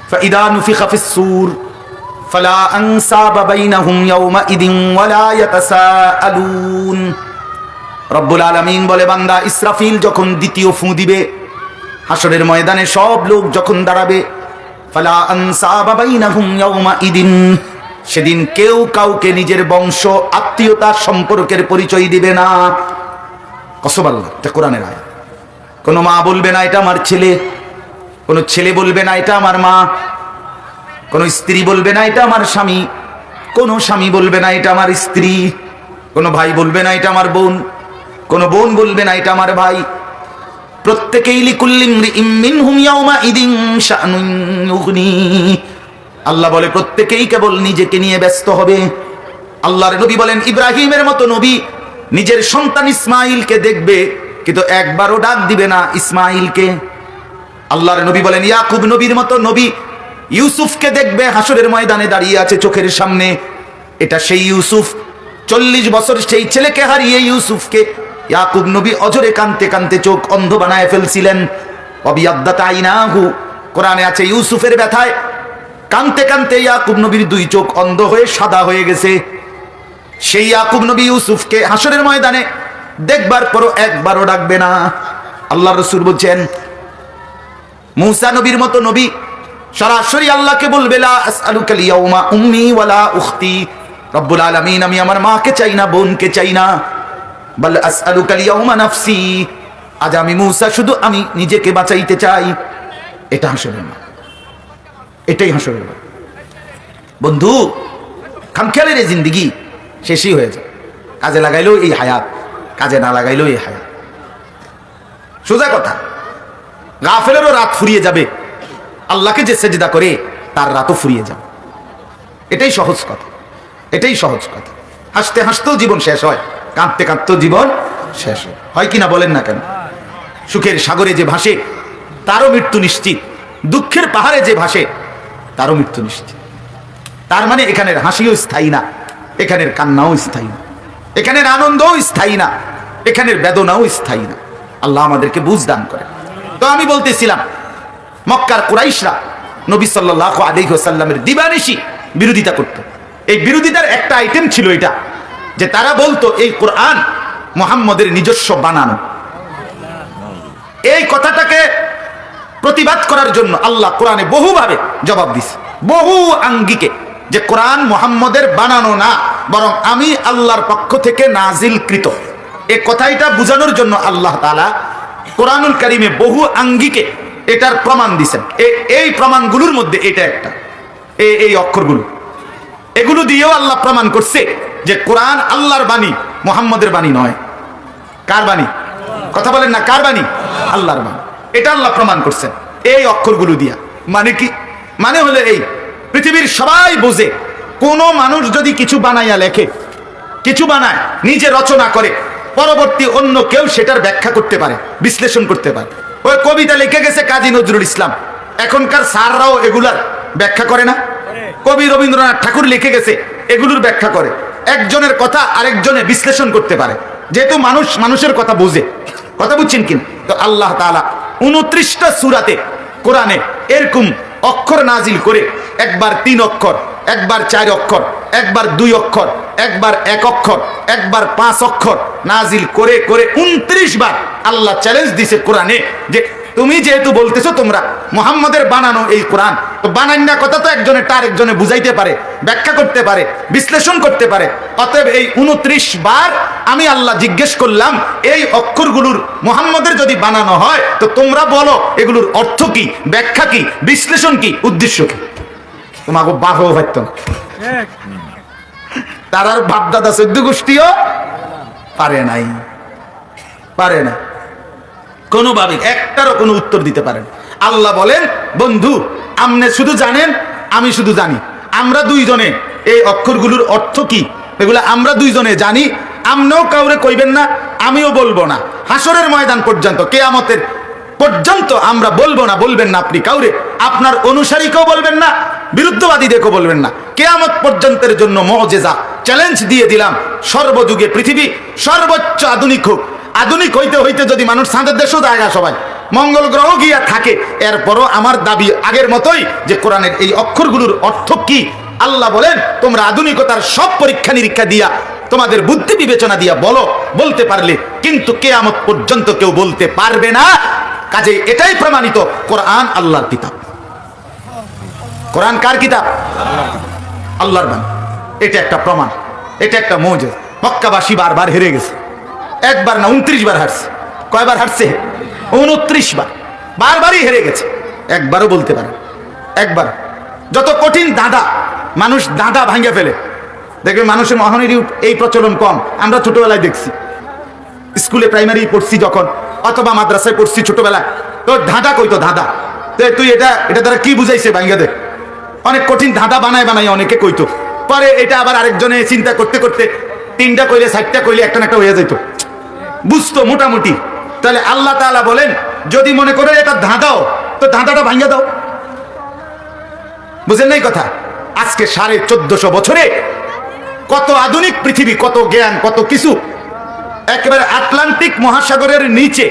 فَإِذَا نُفِخَ فِي الصُّورِ فَلَا أَنْسَابَ بَيْنَهُمْ يَوْمَئِذٍ وَلَا يَتَسَاءَلُونَ। রব্বুল আলামিন বলে, বান্দা ইসরাফিল যখন দ্বিতীয় ফু দিবে, হাসরের ময়দানে সব লোক যখন দাঁড়াবে, ফালা আনসাবা বাইনাহুম ইয়াউমাইদিন, সেদিন কেউ কাউকে নিজের বংশ, আত্মীয়তা, সম্পর্কের পরিচয় দিবে না। কসম আল্লাহ, এটা কোরআনের আয়াত। কোনো মা বলবে না এটা আমার ছেলে, কোনো ছেলে বলবে না এটা আমার মা, কোনো স্ত্রী বলবে না এটা আমার স্বামী, কোনো স্বামী বলবে না এটা আমার স্ত্রী, কোনো ভাই বলবে না এটা আমার বোন, কোনো বোন বলবে না এটা আমার ভাই। প্রত্যেকেই লিকুল্লি ইমরিইম মিনহুম ইয়াউমাইদিন শানুন ইউগনি। আল্লাহ বলে প্রত্যেকেই কেবল নিজেকে নিয়ে ব্যস্ত হবে। আল্লাহর নবী বলেন ইব্রাহিমের মতো নবী নিজের সন্তান ইসমাইলকে দেখবে, কিন্তু একবারও ডাক দিবে না ইসমাইলকে। আল্লাহর নবী বলেন ইয়াকুব নবীর মতো নবী ইউসুফকে দেখবে, হাসরের ময়দানে দাঁড়িয়ে আছে চোখের সামনে। এটা সেই ইউসুফ, 40 বছর সেই ছেলেকে হারিয়ে ইউসুফকে ইয়াকুব নবী অজরে কানতে কানতে চোখ অন্ধ বানায় ফেলছিলেন। অবিয়াদ্দাত আইনাহু, কোরআনে আছে ইউসুফের ব্যথায় কানতে কানতে ইয়াকুব নবীর 2 চোখ অন্ধ হয়ে সাদা হয়ে গেছে। সেই ইয়াকুব নবী ইউসুফকে হাসরের ময়দানে দেখবার পরও একবারও ডাকবে না। আল্লাহর রাসূল বলছেন মুসা নবীর মতো নবী সরাসরি আল্লাহকে বলবে লা আসআলুকা ইয়াউমা উম্মি ওয়ালা উখতি, রব্বুল আলামিন আমি আমার মাকে চাই না, বোনকে চাই না, বাল আসআলুকা ইয়াউমা নাফসি, আজ আমি মুসা শুধু আমি নিজেকে বাঁচাইতে চাই। এটা হাসরের মাঠ, এটাই হাসরের মাঠ। বন্ধু, খামখেয়ালের এই জিন্দেগি শেষই হয়ে যায়। কাজে লাগাইলেও এই হায়াত, কাজে না লাগাইলেও এই হায়াত। সোজা কথা, গাফেলেরও রাত ফুরিয়ে যাবে, আল্লাহকে যে সেজদা করে তার রাতও ফুরিয়ে যাবে। এটাই সহজ কথা, এটাই সহজ কথা। হাসতে হাসতেও জীবন শেষ হয়, কাঁদতে কাঁদতেও জীবন শেষ হয় কিনা বলেন না কেন? সুখের সাগরে যে ভাসে তারও মৃত্যু নিশ্চিত, দুঃখের পাহাড়ে যে ভাসে তারও মৃত্যু নিশ্চিত। তার মানে এখানের হাসিও স্থায়ী না, এখানের কান্নাও স্থায়ী না, এখানের আনন্দও স্থায়ী না, এখানের বেদনাও স্থায়ী না। আল্লাহ আমাদেরকে বুঝ দান করে। তো আমি বলতেছিলাম মক্কার কুরাইশরা নবী সাল্লাল্লাহু আলাইহি ওয়াসাল্লামের দিবানিশি বিরোধিতা করত। এই বিরোধিতার একটা আইটেম ছিল এটা, যে তারা বলতো এই কোরআন মুহাম্মদের নিজস্ব বানানো। এই কথাটাকে প্রতিবাদ করার জন্য আল্লাহ কোরআনে বহুভাবে জবাব দিছে, বহু আঙ্গিকে, যে কোরআন মুহাম্মদের বানানো না, বরং আমি আল্লাহর পক্ষ থেকে নাজিলকৃত। এই কথাটা বোঝানোর জন্য আল্লাহ তাআলা কোরআনুল কারীমে বহু আঙ্গিকে এটার প্রমাণ দিয়েছেন। এই প্রমাণগুলোর মধ্যে এটা একটা, এই অক্ষরগুলো, এগুলো দিয়েও আল্লাহ প্রমাণ করছে যে কোরআন আল্লাহর বাণী, মুহাম্মদের বাণী নয়। কার বাণী? কথা বলেন না, কার বাণী? আল্লাহর বাণী। এটা আল্লাহ প্রমাণ করছেন এই অক্ষরগুলো দিয়া। মানে কি? মানে হলো এই, পৃথিবীর সবাই বোঝে কোন মানুষ যদি কিছু বানাইয়া লেখে, কিছু বানায়, নিজে রচনা করে, পরবর্তী অন্য কেউ সেটার ব্যাখ্যা করতে পারে, বিশ্লেষণ করতে পারে। ওই কবিতা লিখে গেছে কাজী নজরুল ইসলাম, এখনকার স্যাররাও এগুলার ব্যাখ্যা করে না? কবি রবীন্দ্রনাথ ঠাকুর লিখে গেছে, এগুলোর ব্যাখ্যা করে। একজনের কথা আরেকজনে বিশ্লেষণ করতে পারে, যেহেতু মানুষ মানুষের কথা বোঝে। কথা বুঝছেন কিনা? তো আল্লাহ তাআলা 29টা সূরাতে কোরআনে এরকম অক্ষর নাজিল করে, একবার 3 অক্ষর, একবার 4 অক্ষর, একবার 2 অক্ষর, একবার 1 অক্ষর, একবার 5 অক্ষর নাজিল করে করে 29 বার আল্লাহ চ্যালেঞ্জ দিছে কোরআনে, যে তুমি যেহেতু বলতেছো তোমরা মুহাম্মদের বানানো এই কোরআন, তো বানাইনা কথা তো একজনের তার একজনে বুঝাইতে পারে, ব্যাখ্যা করতে পারে, বিশ্লেষণ করতে পারে। অতএব এই 29 বার আমি আল্লাহ জিজ্ঞেস করলাম, এই অক্ষরগুলোর মুহাম্মদের যদি বানানো হয় তো তোমরা বলো এগুলোর অর্থ কি, ব্যাখ্যা কি, বিশ্লেষণ কি, উদ্দেশ্য কি? তোমাকে বাহও হইতো না, তার আর বাপদাদা 14 গোষ্ঠীও পারে নাই, পারে না কোনোভাবে, একটারও কোনো উত্তর দিতে পারেন। আল্লাহ বলেন বন্ধু আপনি শুধু জানেন, আমি শুধু জানি, আমরা দুইজনে এই অক্ষরগুলোর অর্থ কি এগুলো আমরা দুইজনে জানি। আপনিও কাউরে কইবেন না, আমিও বলবো না, হাসরের ময়দান পর্যন্ত, কিয়ামতের পর্যন্ত আমরা বলবো না, বলবেন না আপনি কাউরে, আপনার অনুসারীকেও বলবেন না, বিরুদ্ধবাদীদেরকেও বলবেন না। কিয়ামত পর্যন্তের জন্য মুজিজা চ্যালেঞ্জ দিয়ে দিলাম, সর্বযুগে পৃথিবী সর্বোচ্চ আধুনিক হোক, আধুনিক হইতে হইতে যদি মানুষ চাঁদের দেশেও জায়গা, সবাই মঙ্গল গ্রহ গিয়া থাকে, এরপরও আমার দাবি আগের মতোই যে কোরআনের এই অক্ষরগুলোর অর্থ কি। আল্লাহ বলেন তোমরা আধুনিকতার সব পরীক্ষা নিরীক্ষা দিয়া, তোমাদের বুদ্ধি বিবেচনা দিয়া বলো, বলতে পারলে, কিন্তু কিয়ামত পর্যন্ত কেউ বলতে পারবে না। কাজে এটাই প্রমাণিত কোরআন আল্লাহর কিতাব। কোরআন কার কিতাব? আল্লাহর বাণী। এটা একটা প্রমাণ, এটা একটা মুজিজা। মক্কাবাসী বারবার হেরে গেছে, একবার না 29 বার হারছে। কয়বার হারছে? 29 বার। বারবারই হেরে গেছে, একবারও বলতে পারে একবার। যত কঠিন দাদা, মানুষ দাদা ভাঙে ফেলে। দেখবে মানুষের মহানের এই প্রচলন কম, আমরা ছোটবেলায় দেখছি, স্কুলে প্রাইমারি পড়ছি যখন, অথবা মাদ্রাসায় পড়ছি ছোটবেলায়, তোর ধাঁধা কইতো ধাঁধা, তুই এটা দ্বারা কি বুঝাইছে ভাঙ্গা দে। অনেক কঠিন ধাঁধা বানায় অনেকে কইতো, পরে এটা আবার আরেকজনে চিন্তা করতে করতে 3টা কইলে 4টা কইলে একটা না একটা হয়ে যেত, বুঝতো মোটামুটি। তাহলে আল্লাহ তাআলা বলেন, যদি মনে করে এটা ধাঁধাও, তো ধাঁধাটা ভাঙ্গা দাও। বুঝেন নাই কথা? আজকে 1450 বছরে কত আধুনিক পৃথিবী, কত জ্ঞান, কত কিছু। একেবারে আটলান্টিক মহাসাগরের নিচে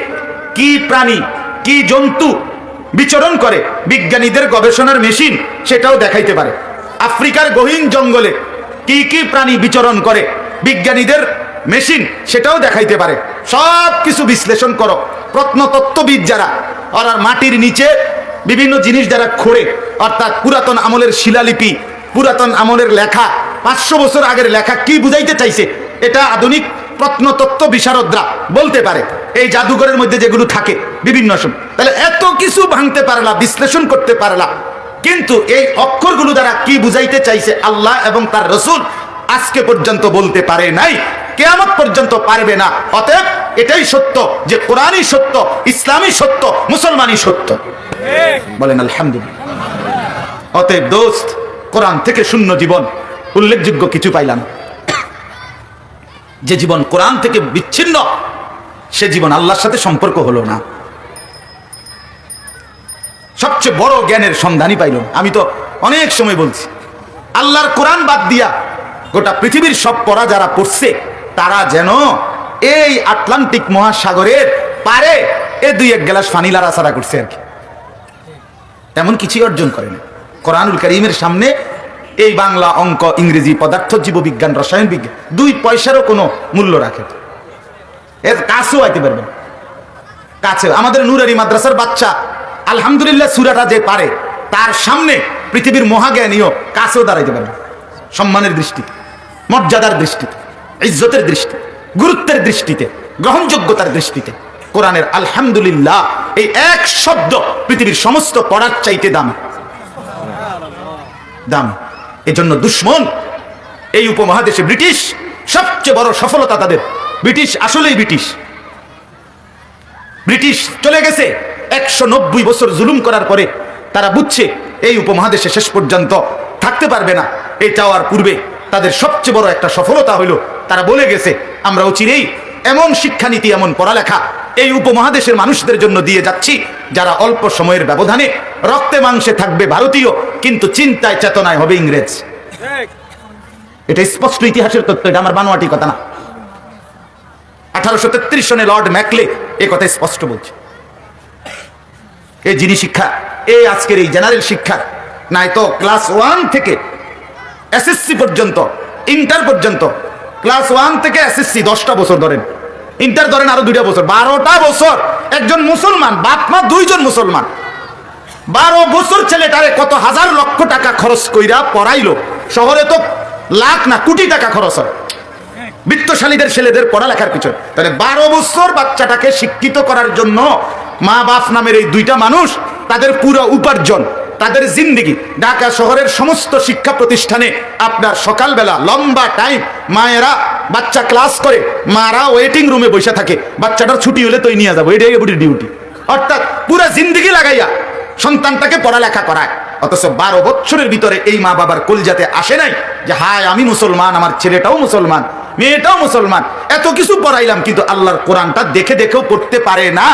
কি প্রাণী, কি জন্তু বিচরণ করে, বিজ্ঞানীদের গবেষণার মেশিন সেটাও দেখাইতে পারে। আফ্রিকার গহীন জঙ্গলে কি কি প্রাণী বিচরণ করে, বিজ্ঞানীদের মেশিন সেটাও দেখাইতে পারে। সব কিছু বিশ্লেষণ করো, প্রত্নতত্ত্ববিদ যারা, আর মাটির নিচে বিভিন্ন জিনিস যারা খোঁড়ে, অর্থাৎ পুরাতন আমলের শিলালিপি, পুরাতন আমলের লেখা, 500 বছর আগের লেখা কি বুঝাইতে চাইছে, এটা আধুনিক প্রত্নতত্ত্ব বিশারদরা বলতে পারে। এই জাদুঘরের মধ্যে যেগুলো থাকে বিভিন্ন সময়, তাহলে এত কিছু ভাঙতে পারলা, বিশ্লেষণ করতে পারলা, কিন্তু এই অক্ষরগুলো দ্বারা কি বুঝাইতে চাইছে আল্লাহ এবং তার রসুল আজকে পর্যন্ত বলতে পারে নাই, কিয়ামত পর্যন্ত পারবে না। অতএব এটাই সত্য যে কোরআনই সত্য, ইসলামই সত্য, মুসলমানই সত্য। বলেন আলহামদুলিল্লাহ। অতএব দোস্ত, কোরআন থেকে শূন্য জীবন উল্লেখযোগ্য কিছু পাইলাম। যে জীবন কোরআন থেকে বিচ্ছিন্ন, সে জীবন আল্লাহর সাথে সম্পর্ক হলো না। সবচেয়ে বড় জ্ঞানের সন্ধানই পাইল। আমি তো অনেক সময় বলছি, আল্লাহর কোরআন বাদ দিয়া গোটা পৃথিবীর সব পড়া যারা পড়ছে, তারা যেন এই আটলান্টিক মহাসাগরের পারে এ 2-1 গ্লাস পানি লাড়াচাড়া করছে আর কি, তেমন কিছুই অর্জন করে না। কোরআনুল কারীমের সামনে এই বাংলা, অঙ্ক, ইংরেজি, পদার্থ, জীববিজ্ঞান, রসায়ন বিজ্ঞান 2 পয়সারও কোনো মূল্য রাখে, এর কাছেও আইতে পারবেন। কাছে আমাদের নুরানি মাদ্রাসার বাচ্চা আলহামদুলিল্লাহ সূরাটা যে পারে, তার সামনে পৃথিবীর মহাজ্ঞানীও কাছেও দাঁড়াইতে পারবে। সম্মানের দৃষ্টিতে, মর্যাদার দৃষ্টিতে, ইজ্জতের দৃষ্টিতে, গুরুত্বের দৃষ্টিতে, গ্রহণযোগ্যতার দৃষ্টিতে কোরআনের আলহামদুলিল্লাহ এই এক শব্দ পৃথিবীর সমস্ত পড়ার চাইতে দামি। এজন্য দুশ্মন এই উপমহাদেশে ব্রিটিশ, সবচেয়ে বড় সফলতা তাদের। ব্রিটিশ আসলেই ব্রিটিশ চলে গেছে 190 বছর জুলুম করার পরে তারা বুঝছে এই উপমহাদেশে শেষ পর্যন্ত থাকতে পারবে না। এই চাওয়ার পূর্বে তাদের সবচেয়ে বড় একটা সফলতা হইল, তারা বলে গেছে আমরা অচিরেই এমন শিক্ষানীতি, এমন পড়ালেখা এই উপমহাদেশের মানুষদের জন্য দিয়ে যাচ্ছি, যারা অল্প সময়ের ব্যবধানে রক্তে মাংসে থাকবে ভারতীয়, কিন্তু চিন্তায় চেতনায় হবে ইংরেজ। এটা স্পষ্ট ইতিহাসের তথ্য, এটা আমার বানোয়াটি কথা না। 1833 সনে লর্ড ম্যাকলে এই কথা স্পষ্ট বলছে। এই যিনি শিক্ষা, এই আজকের এই জেনারেল শিক্ষা, নাই তো ক্লাস 1 থেকে এসএসসি পর্যন্ত, ইন্টার পর্যন্ত, ক্লাস 1 থেকে এসএসসি 10টা বছর ধরেন, ইন্টার ধরেন আরো 2টা বছর, 12টা বছর একজন মুসলমান, বাপ মা 2 জন মুসলমান, 12 বছর ছেলেটারে কত হাজার লক্ষ টাকা খরচ কইরা পড়াইলো। শহরে তো লাখ না কোটি টাকা খরচ হয় বিত্তশালীদের ছেলেদের পড়ালেখার পিছনে। তাহলে 12 বছর বাচ্চাটাকে শিক্ষিত করার জন্য মা বাপ নামের এই 2টা মানুষ, তাদের পুরো উপার্জন, তাদের জিন্দেগি, ঢাকা শহরের সমস্ত শিক্ষা প্রতিষ্ঠানে আপনার সকালবেলা লম্বা টাইম মায়েরা, বাচ্চা ক্লাস করে, মারা ওয়েটিং রুমে বসে থাকে, বাচ্চাটার ছুটি হলে তোই নিয়ে যাবো, এটাই বুটির ডিউটি। অর্থাৎ পুরো জিন্দেগি লাগাইয়া সন্তানটাকে পড়ালেখা করায়। অথচ 12 বছরের ভিতরে এই মা বাবার কলিজাতে আসে নাই যে হায় আমি মুসলমান, আমার ছেলেটাও মুসলমান, মেয়েটাও মুসলমান, এত কিছু পড়াইলাম কিন্তু আল্লাহর কোরআনটা দেখে দেখেও পড়তে পারে না।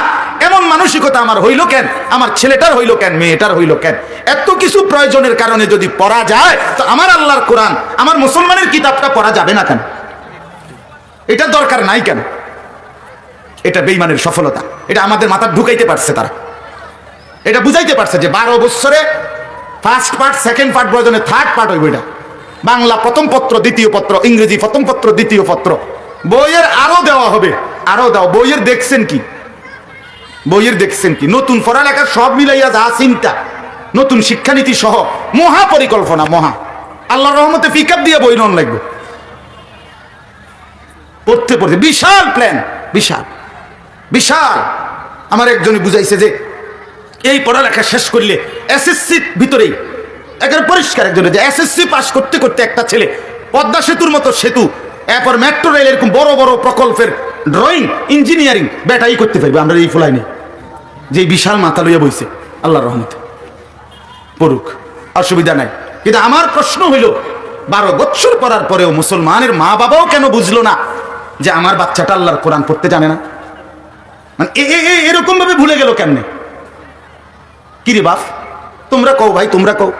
এমন মানসিকতা আমার হইল কেন, আমার ছেলেটার হইল কেন, মেয়েটার হইল কেন? এত কিছু প্রয়োজনের কারণে যদি পড়া যায়, তো আমার আল্লাহর কোরআন, আমার মুসলমানের কিতাবটা পড়া যাবে না কেন? এটা দরকার নাই কেন? এটা বেঈমানের সফলতা। এটা আমাদের মাথা ঢুকাইতে পারছে তারা, এটা বুঝাইতে পারছে যে 12 বছরে ফার্স্ট পার্ট, সেকেন্ড পার্ট, প্রয়োজনে থার্ড পার্ট হইব। এটা বাংলা প্রথম পত্র, দ্বিতীয় পত্র, ইংরেজি প্রথম পত্র, দ্বিতীয় পত্র, বইয়ের আরো দেওয়া হবে, আরো দাও। বইয়ের দেখছেন কি, বইয়ের দেখছেন কি? নতুন পড়ালেখার সব মিলাইয়া যা চিন্তা, নতুন শিক্ষানীতি সহ মহা পরিকল্পনা, মহা আল্লাহর রহমতে পিকআপ দিয়ে বই নন লাগবে, পড়তে পড়তে বিশাল প্ল্যান। বিশাল বিশাল। আমার একজনে বুঝাইছে যে এই পড়ালেখা শেষ করলে এসএসসির ভিতরেই একেবারে পরিষ্কার একজনে যে এসএসসি পাস করতে করতে একটা ছেলে পদ্মা সেতুর মতো সেতু, এরপর মেট্রো রেল, এরকম বড় বড় প্রকল্পের ড্রয়িং ইঞ্জিনিয়ারিং বেটাই করতে পারবে। আমরা এই ফুলাইনি যে বিশাল মাথা লইয়া বইছে, আল্লাহর রহমতে পড়ুক, অসুবিধা নাই। কিন্তু আমার প্রশ্ন হইল 12 বছর পড়ার পরেও মুসলমানের মা বাবাও কেন বুঝলো না যে আমার বাচ্চাটা আল্লাহর কোরআন পড়তে জানে না? মানে এরকম ভাবে ভুলে গেল কেমনে? কিরে বাপ, তোমরা কও ভাই, তোমরা কও,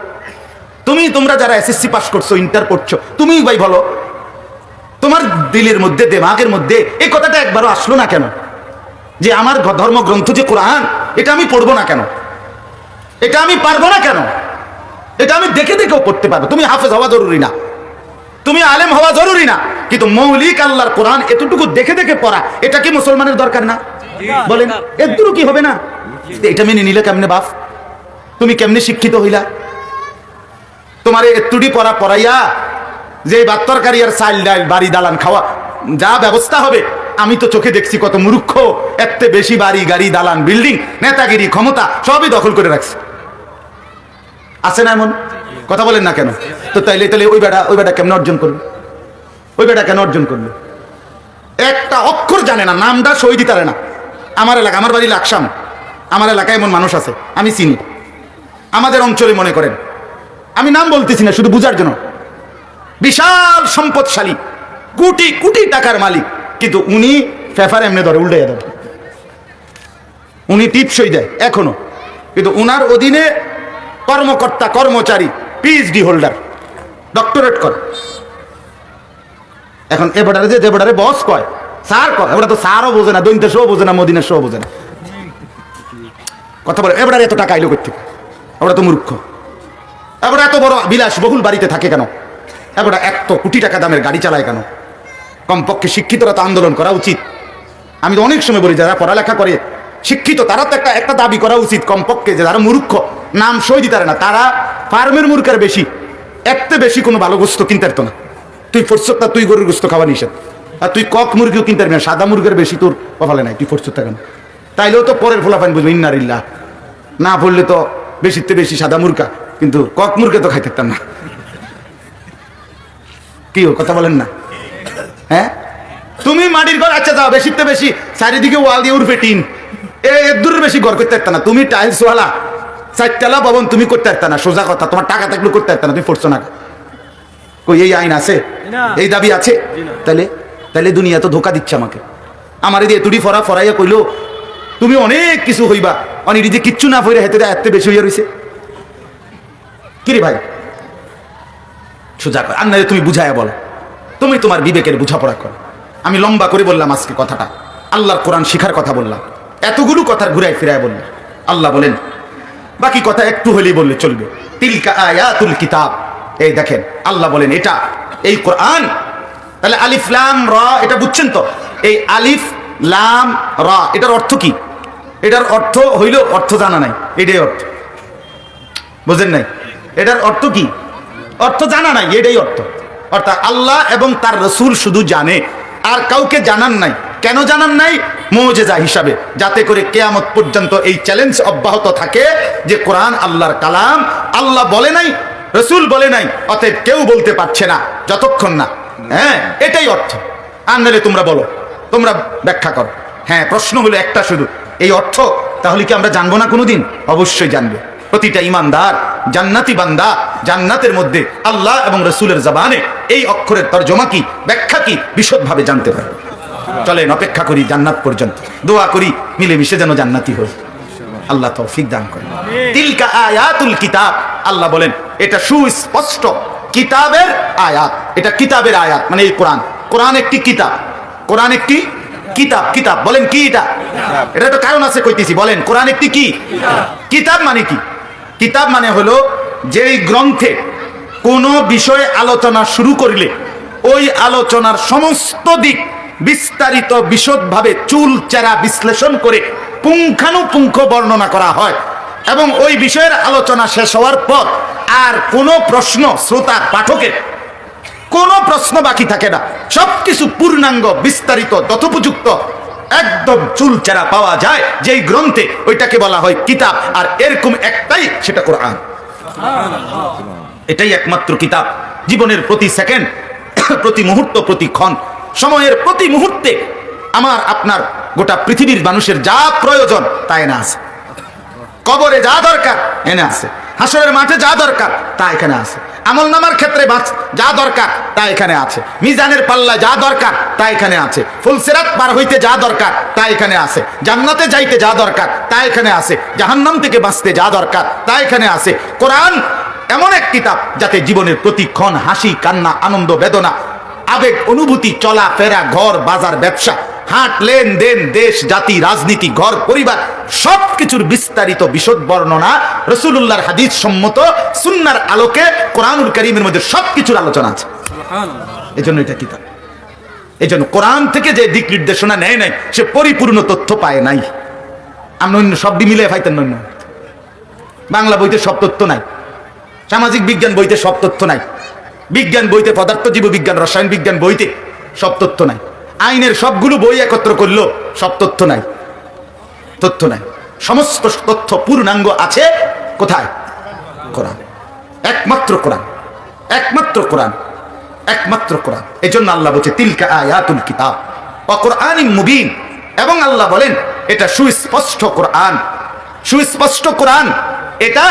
তোমরা যারা এসএসসি পাস করছো, ইন্টার পড়ছো, তুমি ভাই বলো, তোমার দিলের মধ্যে, দেমাগের মধ্যে এই কথাটা একবারও আসলো না কেন যে আমার ধর্মগ্রন্থ যে কোরআন, এটা আমি পড়বো না কেন? এটা আমি পারবো না কেন? এটা আমি দেখে দেখেও পড়তে পারবো। তুমি হাফেজ হওয়া জরুরি না, তুমি আলেম হওয়া জরুরি না, কিন্তু মৌলিক আল্লাহর কোরআন এতটুকু দেখে দেখে পড়া, এটা কি মুসলমানের দরকার না? বলেন, এতটুকু কি হবে না? এটা মেনে নিলে কেমনে বাপ? তুমি কেমনে শিক্ষিত হইলা? তোমার এতটুকু পড়া পড়াইয়া যে ভাত তরকারি আর চাল ডাল বাড়ি দালান খাওয়া যা ব্যবস্থা হবে, আমি তো চোখে দেখছি কত মূর্খ এত বেশি বাড়ি গাড়ি দালান বিল্ডিং নেতাগিরি ক্ষমতা সবই দখল করে রাখছে। আছে না এমন? কথা বলেন না কেন? তো তাইলে ওই বেটা কেমন অর্জন করবে? ওই বেটা কেন অর্জন করবে? একটা অক্ষর জানে না, নামটা সই দিতে পারে না। আমার এলাকা, আমার বাড়ি লাকসাম, আমার এলাকায় এমন মানুষ আছে আমি চিনি। আমাদের অঞ্চলে মনে করেন, আমি নাম বলতেছি না শুধু বুঝার জন্য, বিশাল সম্পদশালী, কোটি কোটি টাকার মালিক, কিন্তু উনি পেপার এমনি ধরে উল্টে দেয়, উনি টিপসই দেয় এখনো, কিন্তু উনার অধীনে কর্মকর্তা কর্মচারী পিএইচডি হোল্ডার, ডক্টরেট করে। এখন এবারে বস কয়, স্যার কয়, এবার তো স্যারও বোঝে না, দৈন্তের শো বোঝে না, মদিনের শো বোঝে না, কথা বলে এবারে এত টাকা আইলো করতে, ওরা তো মূর্খ। এবার এত বড় বিলাস বহুল বাড়িতে থাকে কেন? এবার এত কোটি টাকা দামের গাড়ি চালায় কেন? কমপক্ষে শিক্ষিতরা তো আন্দোলন করা উচিত। আমি তো অনেক সময় বলি, যারা পড়ালেখা করে শিক্ষিত তারা তো একটা দাবি করা উচিত কমপক্ষে, যে যারা মূর্খ নাম সই দিতে পারে না, তারা ফার্মের মুরগের বেশি, এত বেশি কোনো ভালো গোস্ত কিনতে পারতো না। তুই ফরছত না, তুই গরুর গোস্ত খাওয়া নিষেধ, আর তুই কক মুরগিও কিনতে পারবি না, সাদা মুরগের বেশি তোর কপালে নাই, তুই ফরছত কেন? তাইলেও তো পরের ফলাফাইন বুঝবো, ইন্নারিল্লাহ না পড়লে তো বেশিতে বেশি সাদা মুরগা, কিন্তু কক মুরগে তো খাইতে পারতাম না। কি কথা বলেন না? হ্যাঁ, তুমি মাটির ঘর, আচ্ছা যাও, বেশিতে বেশি চারিদিকে ওয়াল দিয়ে উঠবে টিন, দূরের বেশি ঘর করতে পারত না। তুমি টাইলস ওয়ালা 4 তলা ভবন তুমি করতে পারত না, সোজা কথা, তোমার টাকা থাকলে করতে পারত না, তুমি পড়ছো না। কই এই আইন আছে? এই দাবি আছে? তাহলে দুনিয়া তো ধোকা দিচ্ছে আমাকে। আমার এই তুড়ি ফরাইয়া কইলো তুমি অনেক কিছু হইবা, অনেক যে কিচ্ছু না ফইরা হেতে এত বেশি হইয়া রয়েছে। কিরে ভাই, সোজা কর, আর না তুমি বুঝাইয়া বলো, তুমি তোমার বিবেকের বুঝাপড়া করো। আমি লম্বা করে বললাম আজকে কথাটা, আল্লাহর কোরআন শিখার কথা বললাম, এতগুলো কথা ঘুরাই ফিরায় বললাম। আল্লাহ বলেন, বাকি কথা একটু হলেই বললে চলবে, তিলকা আয়াতুল কিতাব। এই দেখেন আল্লাহ বলেন এটা এই কোরআন। তাহলে আলিফ লাম রা, এটা বুঝছেন তো? এই আলিফ লাম রা এটার অর্থ কি? এটার অর্থ হইল, অর্থ জানা নাই, এটাই অর্থ। বুঝেন নাই? এটার অর্থ কি? অর্থ জানা নাই, এটাই অর্থ। অর্থাৎ আল্লাহ এবং তার রসুল শুধু জানে, আর কাউকে জানান নাই। কেন জানান নাই? মুজিজা হিসাবে, যাতে করে কিয়ামত পর্যন্ত এই চ্যালেঞ্জ অব্যাহত থাকে যে কোরআন আল্লাহর কালাম, আল্লাহ বলে নাই, রসুল বলে নাই, অতএব কেউ বলতে পারছে না যতক্ষণ না। হ্যাঁ, এটাই অর্থ। আর নাহলে তোমরা বলো, তোমরা ব্যাখ্যা করো। হ্যাঁ, প্রশ্ন হলো একটা শুধু, এই অর্থ তাহলে কি আমরা জানবো না কোনোদিন? অবশ্যই জানবে। প্রতিটা ইমানদার জান্নাতি বান্দা জান্নাতের মধ্যে আল্লাহ এবং রসুলের জবানে এই অক্ষরের তর্জমা কি, ব্যাখ্যা কি, বিশদভাবে জানতে পারবে। চলেন অপেক্ষা করি জান্নাত পর্যন্ত, দোয়া করি মিলেমিশে যেন জান্নাতি হই। আল্লাহ তৌফিক দান করেন। তিলকা আয়াতুল কিতাব, আল্লাহ বলেন এটা সুস্পষ্ট কিতাবের আয়াত। এটা কিতাবের আয়াত মানে এই কোরআন। কোরআন একটি কিতাব, কোরআন একটি কিতাব। কিতাব বলেন কি? এটা তো কারণ আছে কইতেছি, বলেন কোরআন একটি কি কিতাব? মানে কি? কিতাব মানে হলো যেই গ্রন্থে কোনো বিষয়ে আলোচনা শুরু করলে ওই আলোচনার সমস্ত দিক বিস্তারিত বিশদভাবে চুল চেরা বিশ্লেষণ করে পুঙ্খানুপুঙ্খ বর্ণনা করা হয়, এবং ওই বিষয়ের আলোচনা শেষ হওয়ার পর আর কোনো প্রশ্ন শ্রোতা পাঠকের কোনো প্রশ্ন বাকি থাকে না, সবকিছু পূর্ণাঙ্গ বিস্তারিত তথোপযুক্ত একদম চুলচেরা পাওয়া যায় যেই গ্রন্থে, ওইটাকে বলা হয় কিতাব। আর এরকম একটাই, সেটা কোরআন। এটাই একমাত্র কিতাব। জীবনের প্রতি সেকেন্ড, প্রতি মুহূর্ত, প্রতি ক্ষণ, সময়ের প্রতি মুহূর্তে আমার আপনার গোটা পৃথিবীর মানুষের যা প্রয়োজন তা এনে আছে। কবরে যা দরকার এনে আছে, হাসরের মাঠে যা দরকার তা এখানে আছে, আমলনামার ক্ষেত্রে যা দরকার তা এখানে আছে, মিজানের পাল্লায় যা দরকার তা এখানে আছে, ফুলসিরাত পার হইতে যা দরকার তা এখানে আছে, জান্নাতে যাইতে যা দরকার তা এখানে আছে, জাহান্নাম থেকে বাঁচতে যা দরকার তা এখানে আছে। কোরআন এমন এক কিতাব যাতে জীবনের প্রতিক্ষণ হাসি, কান্না, আনন্দ, বেদনা, আবেগ, অনুভূতি, চলা ফেরা, ঘর বাজার, ব্যবসা, হাট, লেনদেন, দেশ জাতি, রাজনীতি, ঘর পরিবার, সবকিছুর বিস্তারিত বিশদ বর্ণনা রাসূলুল্লাহর হাদিস সম্মত সুন্নাহর আলোকে কোরআনুল কারীমের মধ্যে সবকিছুর আলোচনা আছে। এজন্য এটা কিতাব। এজন্য কোরআন থেকে যে দিক নির্দেশনা নেয় নাই, সে পরিপূর্ণ তথ্য পায় নাই। আমরা অন্য সব মিলে পাইতেন অন্য বাংলা বইতে সব তথ্য নাই, সামাজিক বিজ্ঞান বইতে সব তথ্য নাই, বিজ্ঞান বইতে, পদার্থ জীব বিজ্ঞান, রসায়ন বিজ্ঞান বইতে সব তথ্য নাই, আইনের সবগুলো বই একত্র করলো সব তথ্য নাই। তথ্য নাই, সমস্ত তথ্য পূর্ণাঙ্গ আছে কোথায়? কোরআন। একমাত্র কোরআন, একমাত্র কোরআন, একমাত্র কোরআন। এই জন্য আল্লাহ বলছে তিলকা আয়াতুল কিতাব ওয়া কুরআনিন মুবিন, এবং আল্লাহ বলেন এটা সুস্পষ্ট কোরআন। সুস্পষ্ট কোরআন, এটা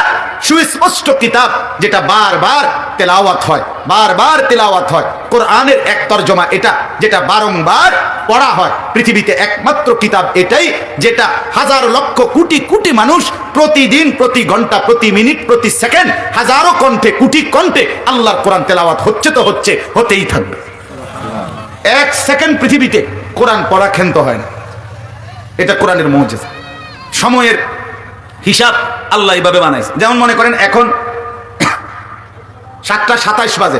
সুস্পষ্ট কিতাব যেটা বারবার তেলাওয়াত হয়, বারবার তেলাওয়াত হয়। কোরআনের এক তরজমা এটা, যেটা বারংবার পড়া হয়। পৃথিবীতে একমাত্র কিতাব এটাই যেটা হাজার লক্ষ কোটি কোটি মানুষ প্রতিদিন, প্রতি ঘন্টা, প্রতি মিনিট, প্রতি সেকেন্ড, হাজারো কণ্ঠে, কোটি কণ্ঠে আল্লাহর কোরআন তেলাওয়াত হচ্ছে তো হচ্ছে, হতেই থাকবে। এক সেকেন্ড পৃথিবীতে কোরআন পড়া ক্ষান্ত হয় না। এটা কোরআনের মুজিজা। সময়ের হিসাব আল্লাহ এইভাবে বানাইছে। যেমন মনে করেন এখন 7:27 বাজে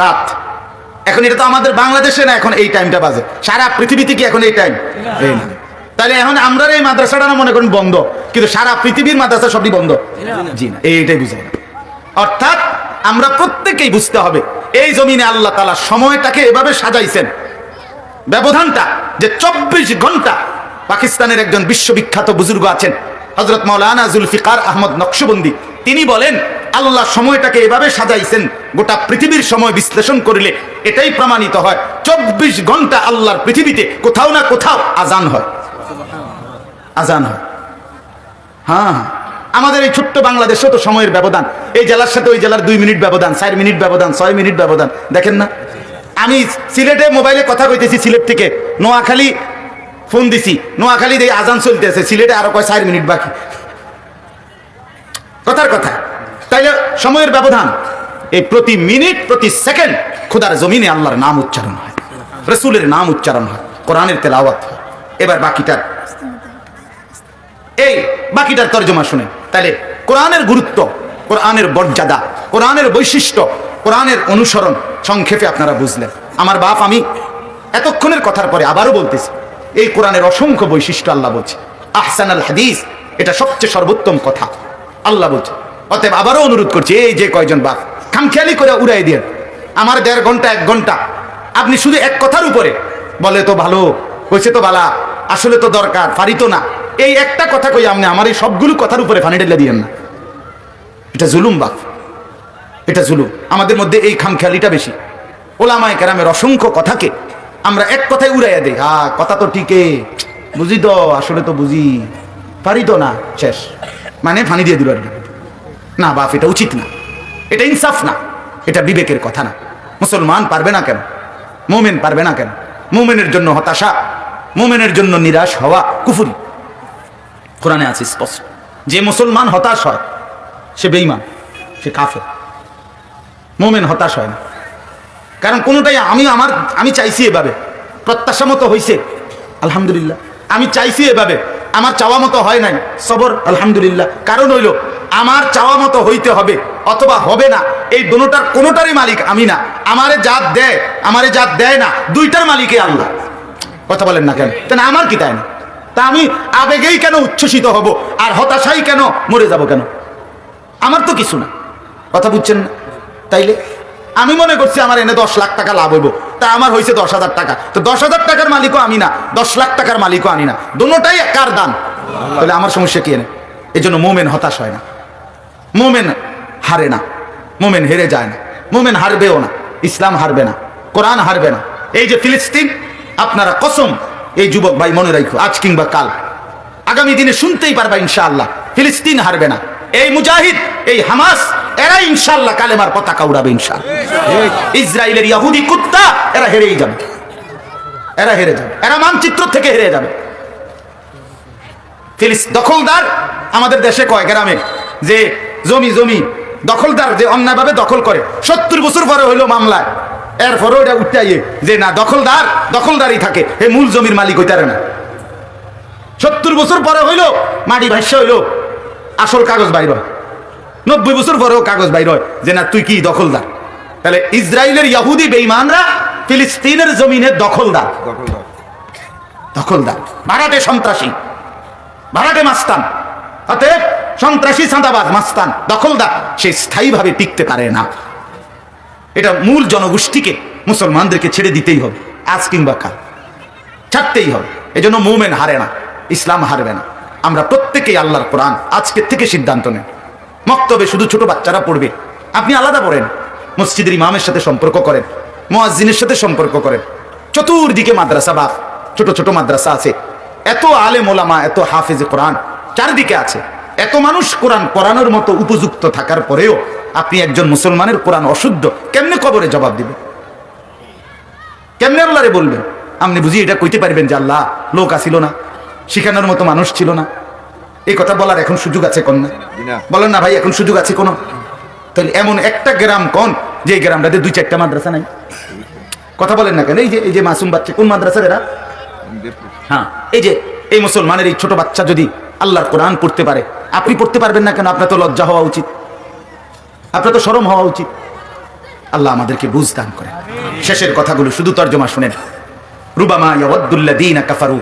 রাত, এখন এটা তো আমাদের বাংলাদেশে না, এখন এই টাইমটা বাজে। সারা পৃথিবীতে কি এখন এই টাইম? এই না। তাহলে এখন আমরা এই মাদ্রাসাটা না মনে করেন বন্ধ, কিন্তু সারা পৃথিবীর মাদ্রাসা সবই বন্ধ? জি না, এইটাই বুঝাই না। অর্থাৎ আমরা প্রত্যেকেই বুঝতে হবে এই জমিনে আল্লাহ তাআলা সময়টাকে এভাবে সাজাইছেন, ব্যবধানটা যে 24 ঘন্টা। পাকিস্তানের একজন বিশ্ববিখ্যাত বুজুর্গ আছেন হযরত মাওলানা জুলফিকার আহমদ নকশবন্দি, তিনি বলেন আল্লাহ সময়টাকে এভাবে সাজাইছেন, গোটা পৃথিবীর সময় বিশ্লেষণ করলে এটাই প্রমাণিত হয় 24 ঘন্টা আল্লাহর পৃথিবীতে কোথাও না কোথাও আজান হয়, আজান হয়। হ্যাঁ, আমাদের এই ছোট্ট বাংলাদেশেও তো সময়ের ব্যবধান, এই জেলার সাথে ওই জেলার 2 মিনিট ব্যবধান, 4 মিনিট ব্যবধান, 6 মিনিট ব্যবধান, দেখেন না? আমি সিলেটে মোবাইলে কথা কইতেছি, সিলেট থেকে নোয়াখালী ফোন দিছি, নোয়াখালী দিয়ে আজান চলতেছে, সিলেটে আরো 4 মিনিট বাকি। কথার কথা। তাইলে সময়ের ব্যবধান, এই প্রতি মিনিট, প্রতি সেকেন্ড খোদার জমিনে আল্লাহর নাম উচ্চারণ হয়, রাসূলের নাম উচ্চারণ হয়, কোরআনের তেলাওয়াত হয়। এবার বাকিটার, এই বাকিটার তরজমা শুনে তাহলে কোরআনের গুরুত্ব, কোরআনের মর্যাদা, কোরআনের বৈশিষ্ট্য, কোরআনের অনুসরণ সংক্ষেপে আপনারা বুঝলেন। আমার বাপ, আমি এতক্ষণের কথার পরে আবারও বলতেছি, এই কোরআনের অসংখ্য বৈশিষ্ট্য আল্লাহ বলছে। আহসানুল হাদিস, এটা সবচেয়ে সর্বোত্তম কথা আল্লাহ বলছে। অতএব আবারও অনুরোধ করছি, এই যে কয়জন বাপ খামখেয়ালি করে উড়াই দিয়ে আমার 1.5 ঘন্টা 1 ঘন্টা আপনি শুধু এক কথার উপরে বলে তো ভালো হয়েছে, তো বালা, আসলে তো দরকার, পারিত না, এই একটা কথা কই আপনি আমার এই সবগুলো কথার উপরে পানি ঢেলে দিয়েন না। এটা জুলুম বাপ, এটা জুলুম। আমাদের মধ্যে এই খামখেয়ালিটা বেশি। ওলামায়ে কেরামের অসংখ্য কথাকে আমরা এক কথায় উড়াইয়া দেই। হ্যাঁ, কথা তো ঠিকই, বুঝি তো, আসলে তো বুঝি, পারি তো না, শেষ, মানে ফানি দিয়ে দিল। না বাপ, এটা উচিত না, এটা ইনসাফ না, এটা বিবেকের কথা না। মুসলমান পারবে না কেন? মুমিন পারবে না কেন? মুমিনের জন্য হতাশা, মুমিনের জন্য নিরাশ হওয়া কুফরি। কোরআনে আছে স্পষ্ট, যে মুসলমান হতাশ হয় সে বেঈমান, সে কাফের। মুমিন হতাশ হয় না, কারণ কোনোটাই আমি চাইছি এভাবে, প্রত্যাশা মতো হয়েছে, আলহামদুলিল্লাহ। আমি চাইছি এভাবে, আমার চাওয়া মতো হয় নাই, সবর, আলহামদুলিল্লাহ। কারণ হইল আমার চাওয়া মতো হইতে হবে অথবা হবে না, এই দুটোটার কোনোটারই মালিক আমি না। আমারে জাত দেয়, আমারে জাত দেয় না, দুইটার মালিকই আল্লাহ। কথা বলেন না কেন? তাই না, আমার কি তাই না? তা আমি আবেগেই কেন উচ্ছ্বসিত হব আর হতাশাই কেন মরে যাব কেন? আমার তো কিছু না। কথা বুঝছেন না? তাইলে আমি মনে করছি আমার এনে 10 লাখ টাকা লাভ হইব, তা আমার হয়েছে 10,000 টাকা, তো 10,000 টাকার মালিকও আমি না, 10 লাখ টাকার মালিকও আমি না, দুটোটাই কার দান? তাহলে আমার সমস্যা কি? এই জন্য মোমেন হতাশ হয় না, মোমেন হারে না, মোমেন হেরে যায় না, মোমেন হারবেও না, ইসলাম হারবে না, কোরআন হারবে না। এই যে ফিলিস্তিন, আপনারা কসম, এই যুবক ভাই মনে রাখো, আজ কিংবা কাল, আগামী দিনে শুনতেই পারবা ইনশাআল্লাহ, ফিলিস্তিন হারবে না। এই মুজাহিদ, এই হামাস, এরা ইনশাআল্লাহ কালেমার পতাকা উড়াবে ইনশাআল্লাহ। ইসরায়েলের ইহুদি কুত্তা, এরা হেরেই যাবে, এরা হেরে যাবে, এরা মানচিত্র থেকে হেরে যাবে। দখলদার আমাদের দেশে কয় গ্রামে যে জমি দখলদার যে অন্যায়ভাবে দখল করে, 70 বছর পরে হইলো মামলায়, এরপরে ওটা উঠাইয়ে যে না দখলদারই থাকে, এই মূল জমির মালিক হইতারে না। 70 বছর পরে হইলো মাটি ভাষ্য হইলো, আসল কাগজ বাইর হয়। 90 বছর পরেও কাগজ বাইর হয় যে না তুই কি দখলদার। তাহলে ইসরায়েলের ইহুদি বেঈমানরা ফিলিস্তিনের জমিনের দখলদার, ভাড়াটে সন্ত্রাসী, ভাড়াটে মাস্তান, অতএব সন্ত্রাসী, চাঁদাবাজ, মাস্তান, দখলদার, সে স্থায়ীভাবে টিকতে পারে না। এটা মূল জনগোষ্ঠীকে, মুসলমানদেরকে ছেড়ে দিতেই হবে, আজ কিংবা কাল ছাড়তেই হবে। এজন্য মুমিন হারে না, ইসলাম হারবে না। আমরা প্রত্যেকেই আল্লাহর কোরআন আজকের থেকে সিদ্ধান্ত নেন। মক্তবে শুধু ছোট বাচ্চারা পড়বে, আপনি আলাদা পড়েন, মসজিদের ইমামের সাথে সম্পর্ক করেন, মুয়াজ্জিনের সাথে সম্পর্ক করেন। চতুর্দিকে মাদ্রাসা, বাপ ছোট ছোট মাদ্রাসা আছে, এত আলেম ওলামা, এত হাফেজ কোরআন চারদিকে আছে, এত মানুষ কোরআন পড়ানোর মতো উপযুক্ত থাকার পরেও আপনি একজন মুসলমানের কোরআন অশুদ্ধ, কেমনে কবরে জবাব দিবেন? কেমনে আল্লাহরে বলবেন? আপনি বুঝি এটা কইতে পারবেন যে আল্লাহ লোক আসিল না, শিখানোর মতো মানুষ ছিল না? এই কথা বলার এখন সুযোগ আছে কোন না? বলেন না ভাই, এখন সুযোগ আছে কোন? তাহলে এমন একটা গ্রাম কোন যে গ্রামটাতে 2-4টা মাদ্রাসা নাই? কথা বলেন না কেন? এই যে মাসুম বাচ্চা, কোন মাদ্রাসার এরা? হ্যাঁ, এই মুসলমানের এই ছোট বাচ্চা যদি আল্লাহর কোরআন পড়তে পারে, আপনি পড়তে পারবেন না কেন? আপনার তো লজ্জা হওয়া উচিত, আপনার তো শরম হওয়া উচিত। আল্লাহ আমাদেরকে বুঝ দান করেন। শেষের কথাগুলো শুধু তর্জমা শুনেন। রুবামা ইয়াওয়াদ্দুল্লাযীনা কাফারু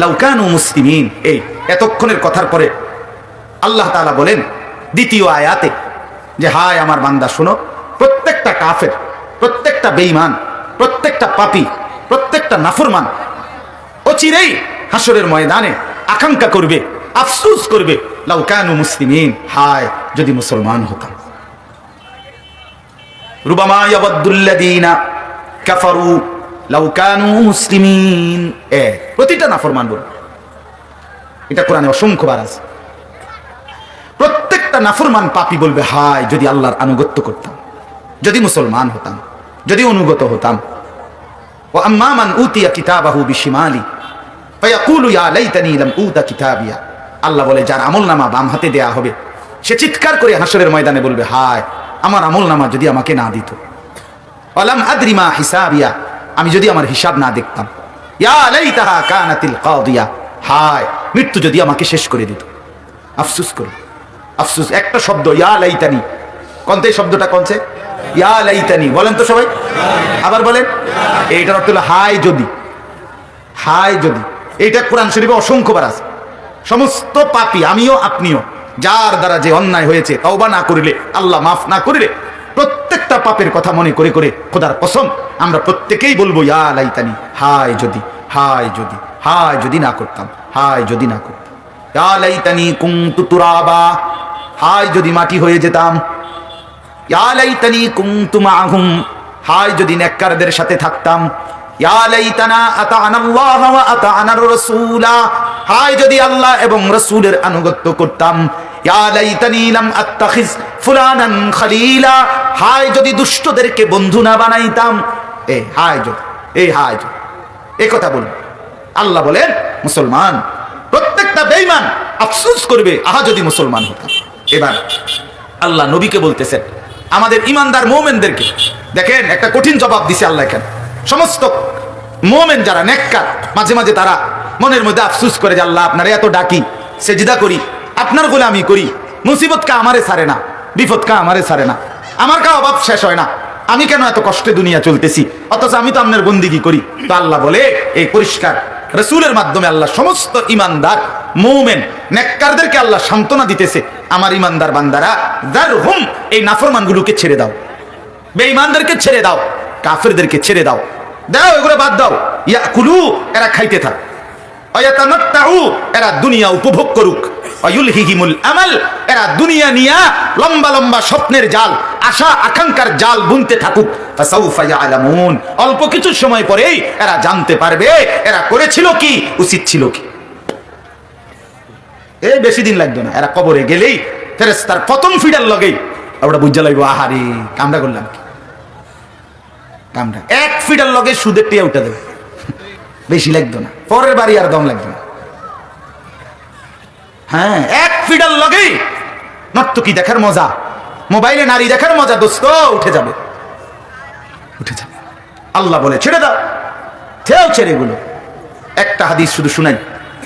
লাউ কানু মুসলিমিন। এই এতক্ষণের কথার পরে আল্লাহ তাআলা বলেন দ্বিতীয় আয়াতে যে হায় আমার বান্দা শোনো, প্রত্যেকটা কাফের, প্রত্যেকটা বেঈমান, প্রত্যেকটা পাপী, প্রত্যেকটা নাফরমান অচিরেই হাসরের ময়দানে আকাঙ্ক্ষা করবে, আফসোস করবে, লাউ কানু মুসলিমিন, হায় যদি মুসলমান হতাম। রুবামা ইয়াওয়াদ্দুল্লাযীনা কাফারু লাউ কানু মুসলিমিন। প্রতিটা নাফরমান বলবে, এটা কোরআনে অসংখ্য বার আছে। প্রত্যেকটা নাফরমান পাপী বলবে হায় যদি আল্লাহর আনুগত্য করতাম, যদি মুসলমান হতাম, যদি অনুগত হতাম। ওয়া আম্মা মান উতিয়া কিতাবাহু বিশিমালি ফায়াকুলু ইয়া লাইতানি লাম উতা কিতাবিয়া। আল্লাহ বলে যার আমলনামা বাম হাতে দেয়া হবে, সে চিৎকার করে হাসরের ময়দানে বলবে হায় আমার আমলনামা যদি আমাকে না দিত। ওয়ালাম আদরি মা হিসাবিয়া, আমি যদি আমার হিসাব না দেখতাম। ইয়া লাইতাহা কানাতিল কাদিয়া, হায় মৃত্যু যদি আমাকে শেষ করে দিত। আফসোস করে, আফসোস একটা শব্দ, ইয়া লাইতানি। কোনতে শব্দটা কোনছে? ইয়া লাইতানি। বলেন তো সবাই, আবার বলেন। এইটার অর্থ হলো হায় যদি, হায় যদি। এইটা কোরআন শরীফে অসংখ্যবার আছে। সমস্ত পাপী, আমিও আপনিও, যার দ্বারা যে অন্যায় হয়েছে তওবা না করিলে, আল্লাহ মাফ না করিলে, প্রত্যেকটা পাপের কথা মনে করে করে খোদার কসম আমরা প্রত্যেকেই বলবো ইয়া লাইতানি, হায় যদি, হায় যদি, হায় যদি না করতাম, হায় যদি না করতাম। ইয়া লাইতানি কুনতু তুরাবা, হায় যদি মাটি হয়ে যেতাম। ইয়া লাইতানি কুনতু মাআহুম, হায় যদি নেককারদের সাথে থাকতাম। ইয়া লাইতানা আতা'নাল্লাহ ওয়া আতা'নার রাসূলা, হায় যদি আল্লাহ এবং রাসূলের আনুগত্য করতাম। ইয়া লাইতানি লাম আত্তাখিজ ফুলানান খলিলা, হায় যদি দুষ্টদেরকে বন্ধু না বানাইতাম। হায় যদি, হায় যদি, এই কথা বলুন। আল্লাহ বলেন মুসলমান, প্রত্যেকটা বেঈমান আফসোস করবে আহা যদি মুসলমান হতাম। এবার আল্লাহ নবীকে বলতেছেন, আমাদের ইমানদার মুমিনদেরকে দেখেন, একটা কঠিন জবাব দিছে আল্লাহ। এখানে সমস্ত মুমিন যারা নেককার, মাঝে মাঝে তারা মনের মধ্যে আফসোস করে যে আল্লাহ আপনারে এত ডাকি, সেজদা করি, আপনার গোলামি করি, মুসিবত কা আমারে ছাড়ে না, বিপদ কা আমারে ছাড়ে না, আমার কা অভাব শেষ হয় না, আমি কেন এত কষ্টে দুনিয়া চলতেছি, অথচ আমি তো আপনার বন্দিগি করি। তো আল্লাহ বলে এই পরিষ্কার রাসূলের মাধ্যমে আল্লাহ সমস্ত ইমানদার মুমিন নেককারদেরকে আল্লাহ সান্ত্বনা দিতেছে, আমার ইমানদার বান্দারা যারহুম, এই নাফরমানগুলোকে ছেড়ে দাও, বেঈমানদেরকে ছেড়ে দাও, কাফেরদেরকে ছেড়ে দাও। দাও এগুলো বাদ দাও। ইয়াকুলু, এরা খাইতে থাক। ওয়ায়াতামাত্তাউ, এরা দুনিয়া উপভোগ করুক। ওয়ায়ুলহিহিমুল আমাল, এরা দুনিয়া নিয়া লম্বা লম্বা স্বপ্নের জাল, আশা আকাঙ্ক্ষার জাল বুনতে থাকুক। ফাসাউফা ইয়ালামুন, অল্প কিছু সময় পরেই এরা জানতে পারবে এরা করেছিল কি, উচিত ছিল কি। এই বেশি দিন লাগবে না, এরা কবরে গেলেই ফেরেশতার প্রথম ফিডার লগেই আমরা বুঝা লাগবো, আহারে কামড়া করলাম কি। কামড়া এক ফিডার লগে সুদের টিয়া উঠে দেবে, বেশি লাগতো না, পরের বাড়ি আর দম লাগতো না। হ্যাঁ, এক ফিডার লগেই নর্তকী দেখার মজা, মোবাইলে নারী দেখার মজা দোস্ত উঠে যাবে, উঠে যাবে। আল্লাহ বলে ছেড়ে দাও, থেও ছেড়ে গুলো। একটা হাদিস শুধু শুনাই।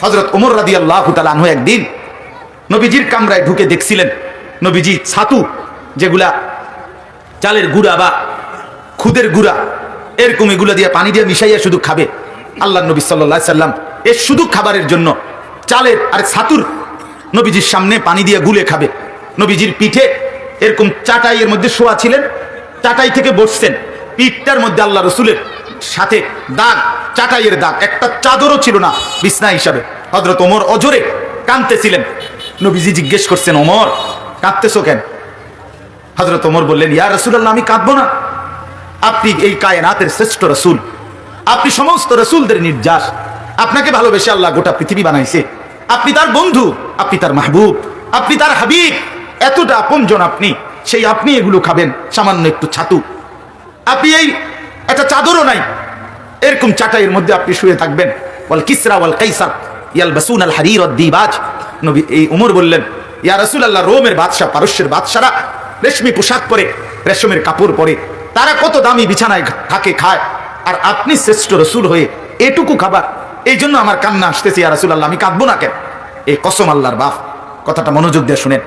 হযরত ওমর রাদিয়াল্লাহু তাআলা আনহু একদিন নবীজির কামরায় ঢুকে দেখছিলেন নবীজি ছাতু, যেগুলা চালের গুঁড়া বা খুদের গুঁড়া এরকম এগুলা দিয়ে পানি দিয়ে মিশাইয়া শুধু খাবে। আল্লাহ নবী সাল্লাল্লাহু আলাইহি সাল্লাম এর শুধু খাবারের জন্য চালের আর ছাতুর নবীজির সামনে পানি দিয়ে গুলে খাবে। নবীজির পিঠে এরকম চাটাইয়ের মধ্যে শোয়া ছিলেন, চাটাই থেকে বসছেন, পিঠটার মধ্যে আল্লাহ রসুলের সাথে দাগ, চাটাইয়ের দাগ, একটা চাদরও ছিল না বিছনা হিসাবে। হযরত ওমর অজরে কাঁদতেছিলেন। নবীজি জিজ্ঞেস করছেন, ওমর কাঁদতেছো কেন? হযরত ওমর বললেন, ইয়া রাসূলুল্লাহ, আমি কাঁদবো না, আপনি এই কায়নাতের শ্রেষ্ঠ রাসূল, আপনি সমস্ত রাসূলদের নির্যাস, আপনাকে ভালোবেসে আল্লাহ গোটা পৃথিবী বানাইছে, আপনি তার বন্ধু, আপনি তার মাহবুব, আপনি তার হাবিব, এতটা আপনজন আপনি, সেই আপনি এগুলো খাবেন, সামান্য একটু ছাতু, আপনি এই একটা চাদরও নাই, এরকম চাটাইয়ের মধ্যে আপনি শুয়ে থাকবেন। ওয়াল কিসরা ওয়াল কাইসার ইয়ালবাসুনাল হারির ওয়াদ দিবাজ। নবী এই ওমর বললেন, ইয়া রাসূলুল্লাহ, রোমের বাদশা, পারস্যের বাদশারা রেশমি পোশাক পরে, রেশমের কাপড় পরে, তারা কত দামি বিছানায় থাকে, খায়, আর আপনি শ্রেষ্ঠ রাসূল হয়ে এটুকু খাবার। এই জন্য আমার কান্না আসতেছে, ইয়া রাসূলুল্লাহ, আমি কাঁদবো না কেন? এই কসম আল্লাহর বাপ, কথাটা মনোযোগ দিয়ে শুনেন।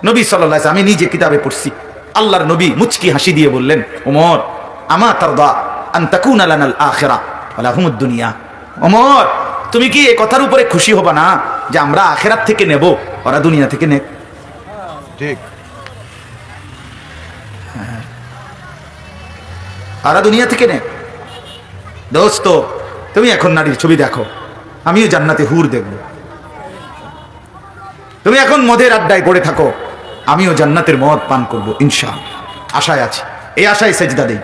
নবী সাল্লাল্লাহু আলাইহি ওয়াসাল্লাম, আমি নিজে কিতাবে পড়ছি, আল্লাহর নবী মুচকি হাসি দিয়ে বললেন, ওমর, আমা তারদা আন তাকুনা লানাল আখিরা ওয়া লাহুমুদ দুনিয়া। ওমর, তুমি কি এই কথার উপরে খুশি হবা না যে আমরা আখিরাত থেকে নেব, ওরা দুনিয়া থেকে নেক? ঠিক। ওরা দুনিয়া থেকে নেক। দোস্ত, তুমি এখন নারীর ছবি দেখো, আমিও জান্নাতে হুর দেখব। তুমি এখন মদের আড্ডায় পড়ে থাকো, আমিও জান্নাতের মদ পান করবো ইনশাআল্লাহ, আশায় আছি, এই আশায় সেজদা দেই।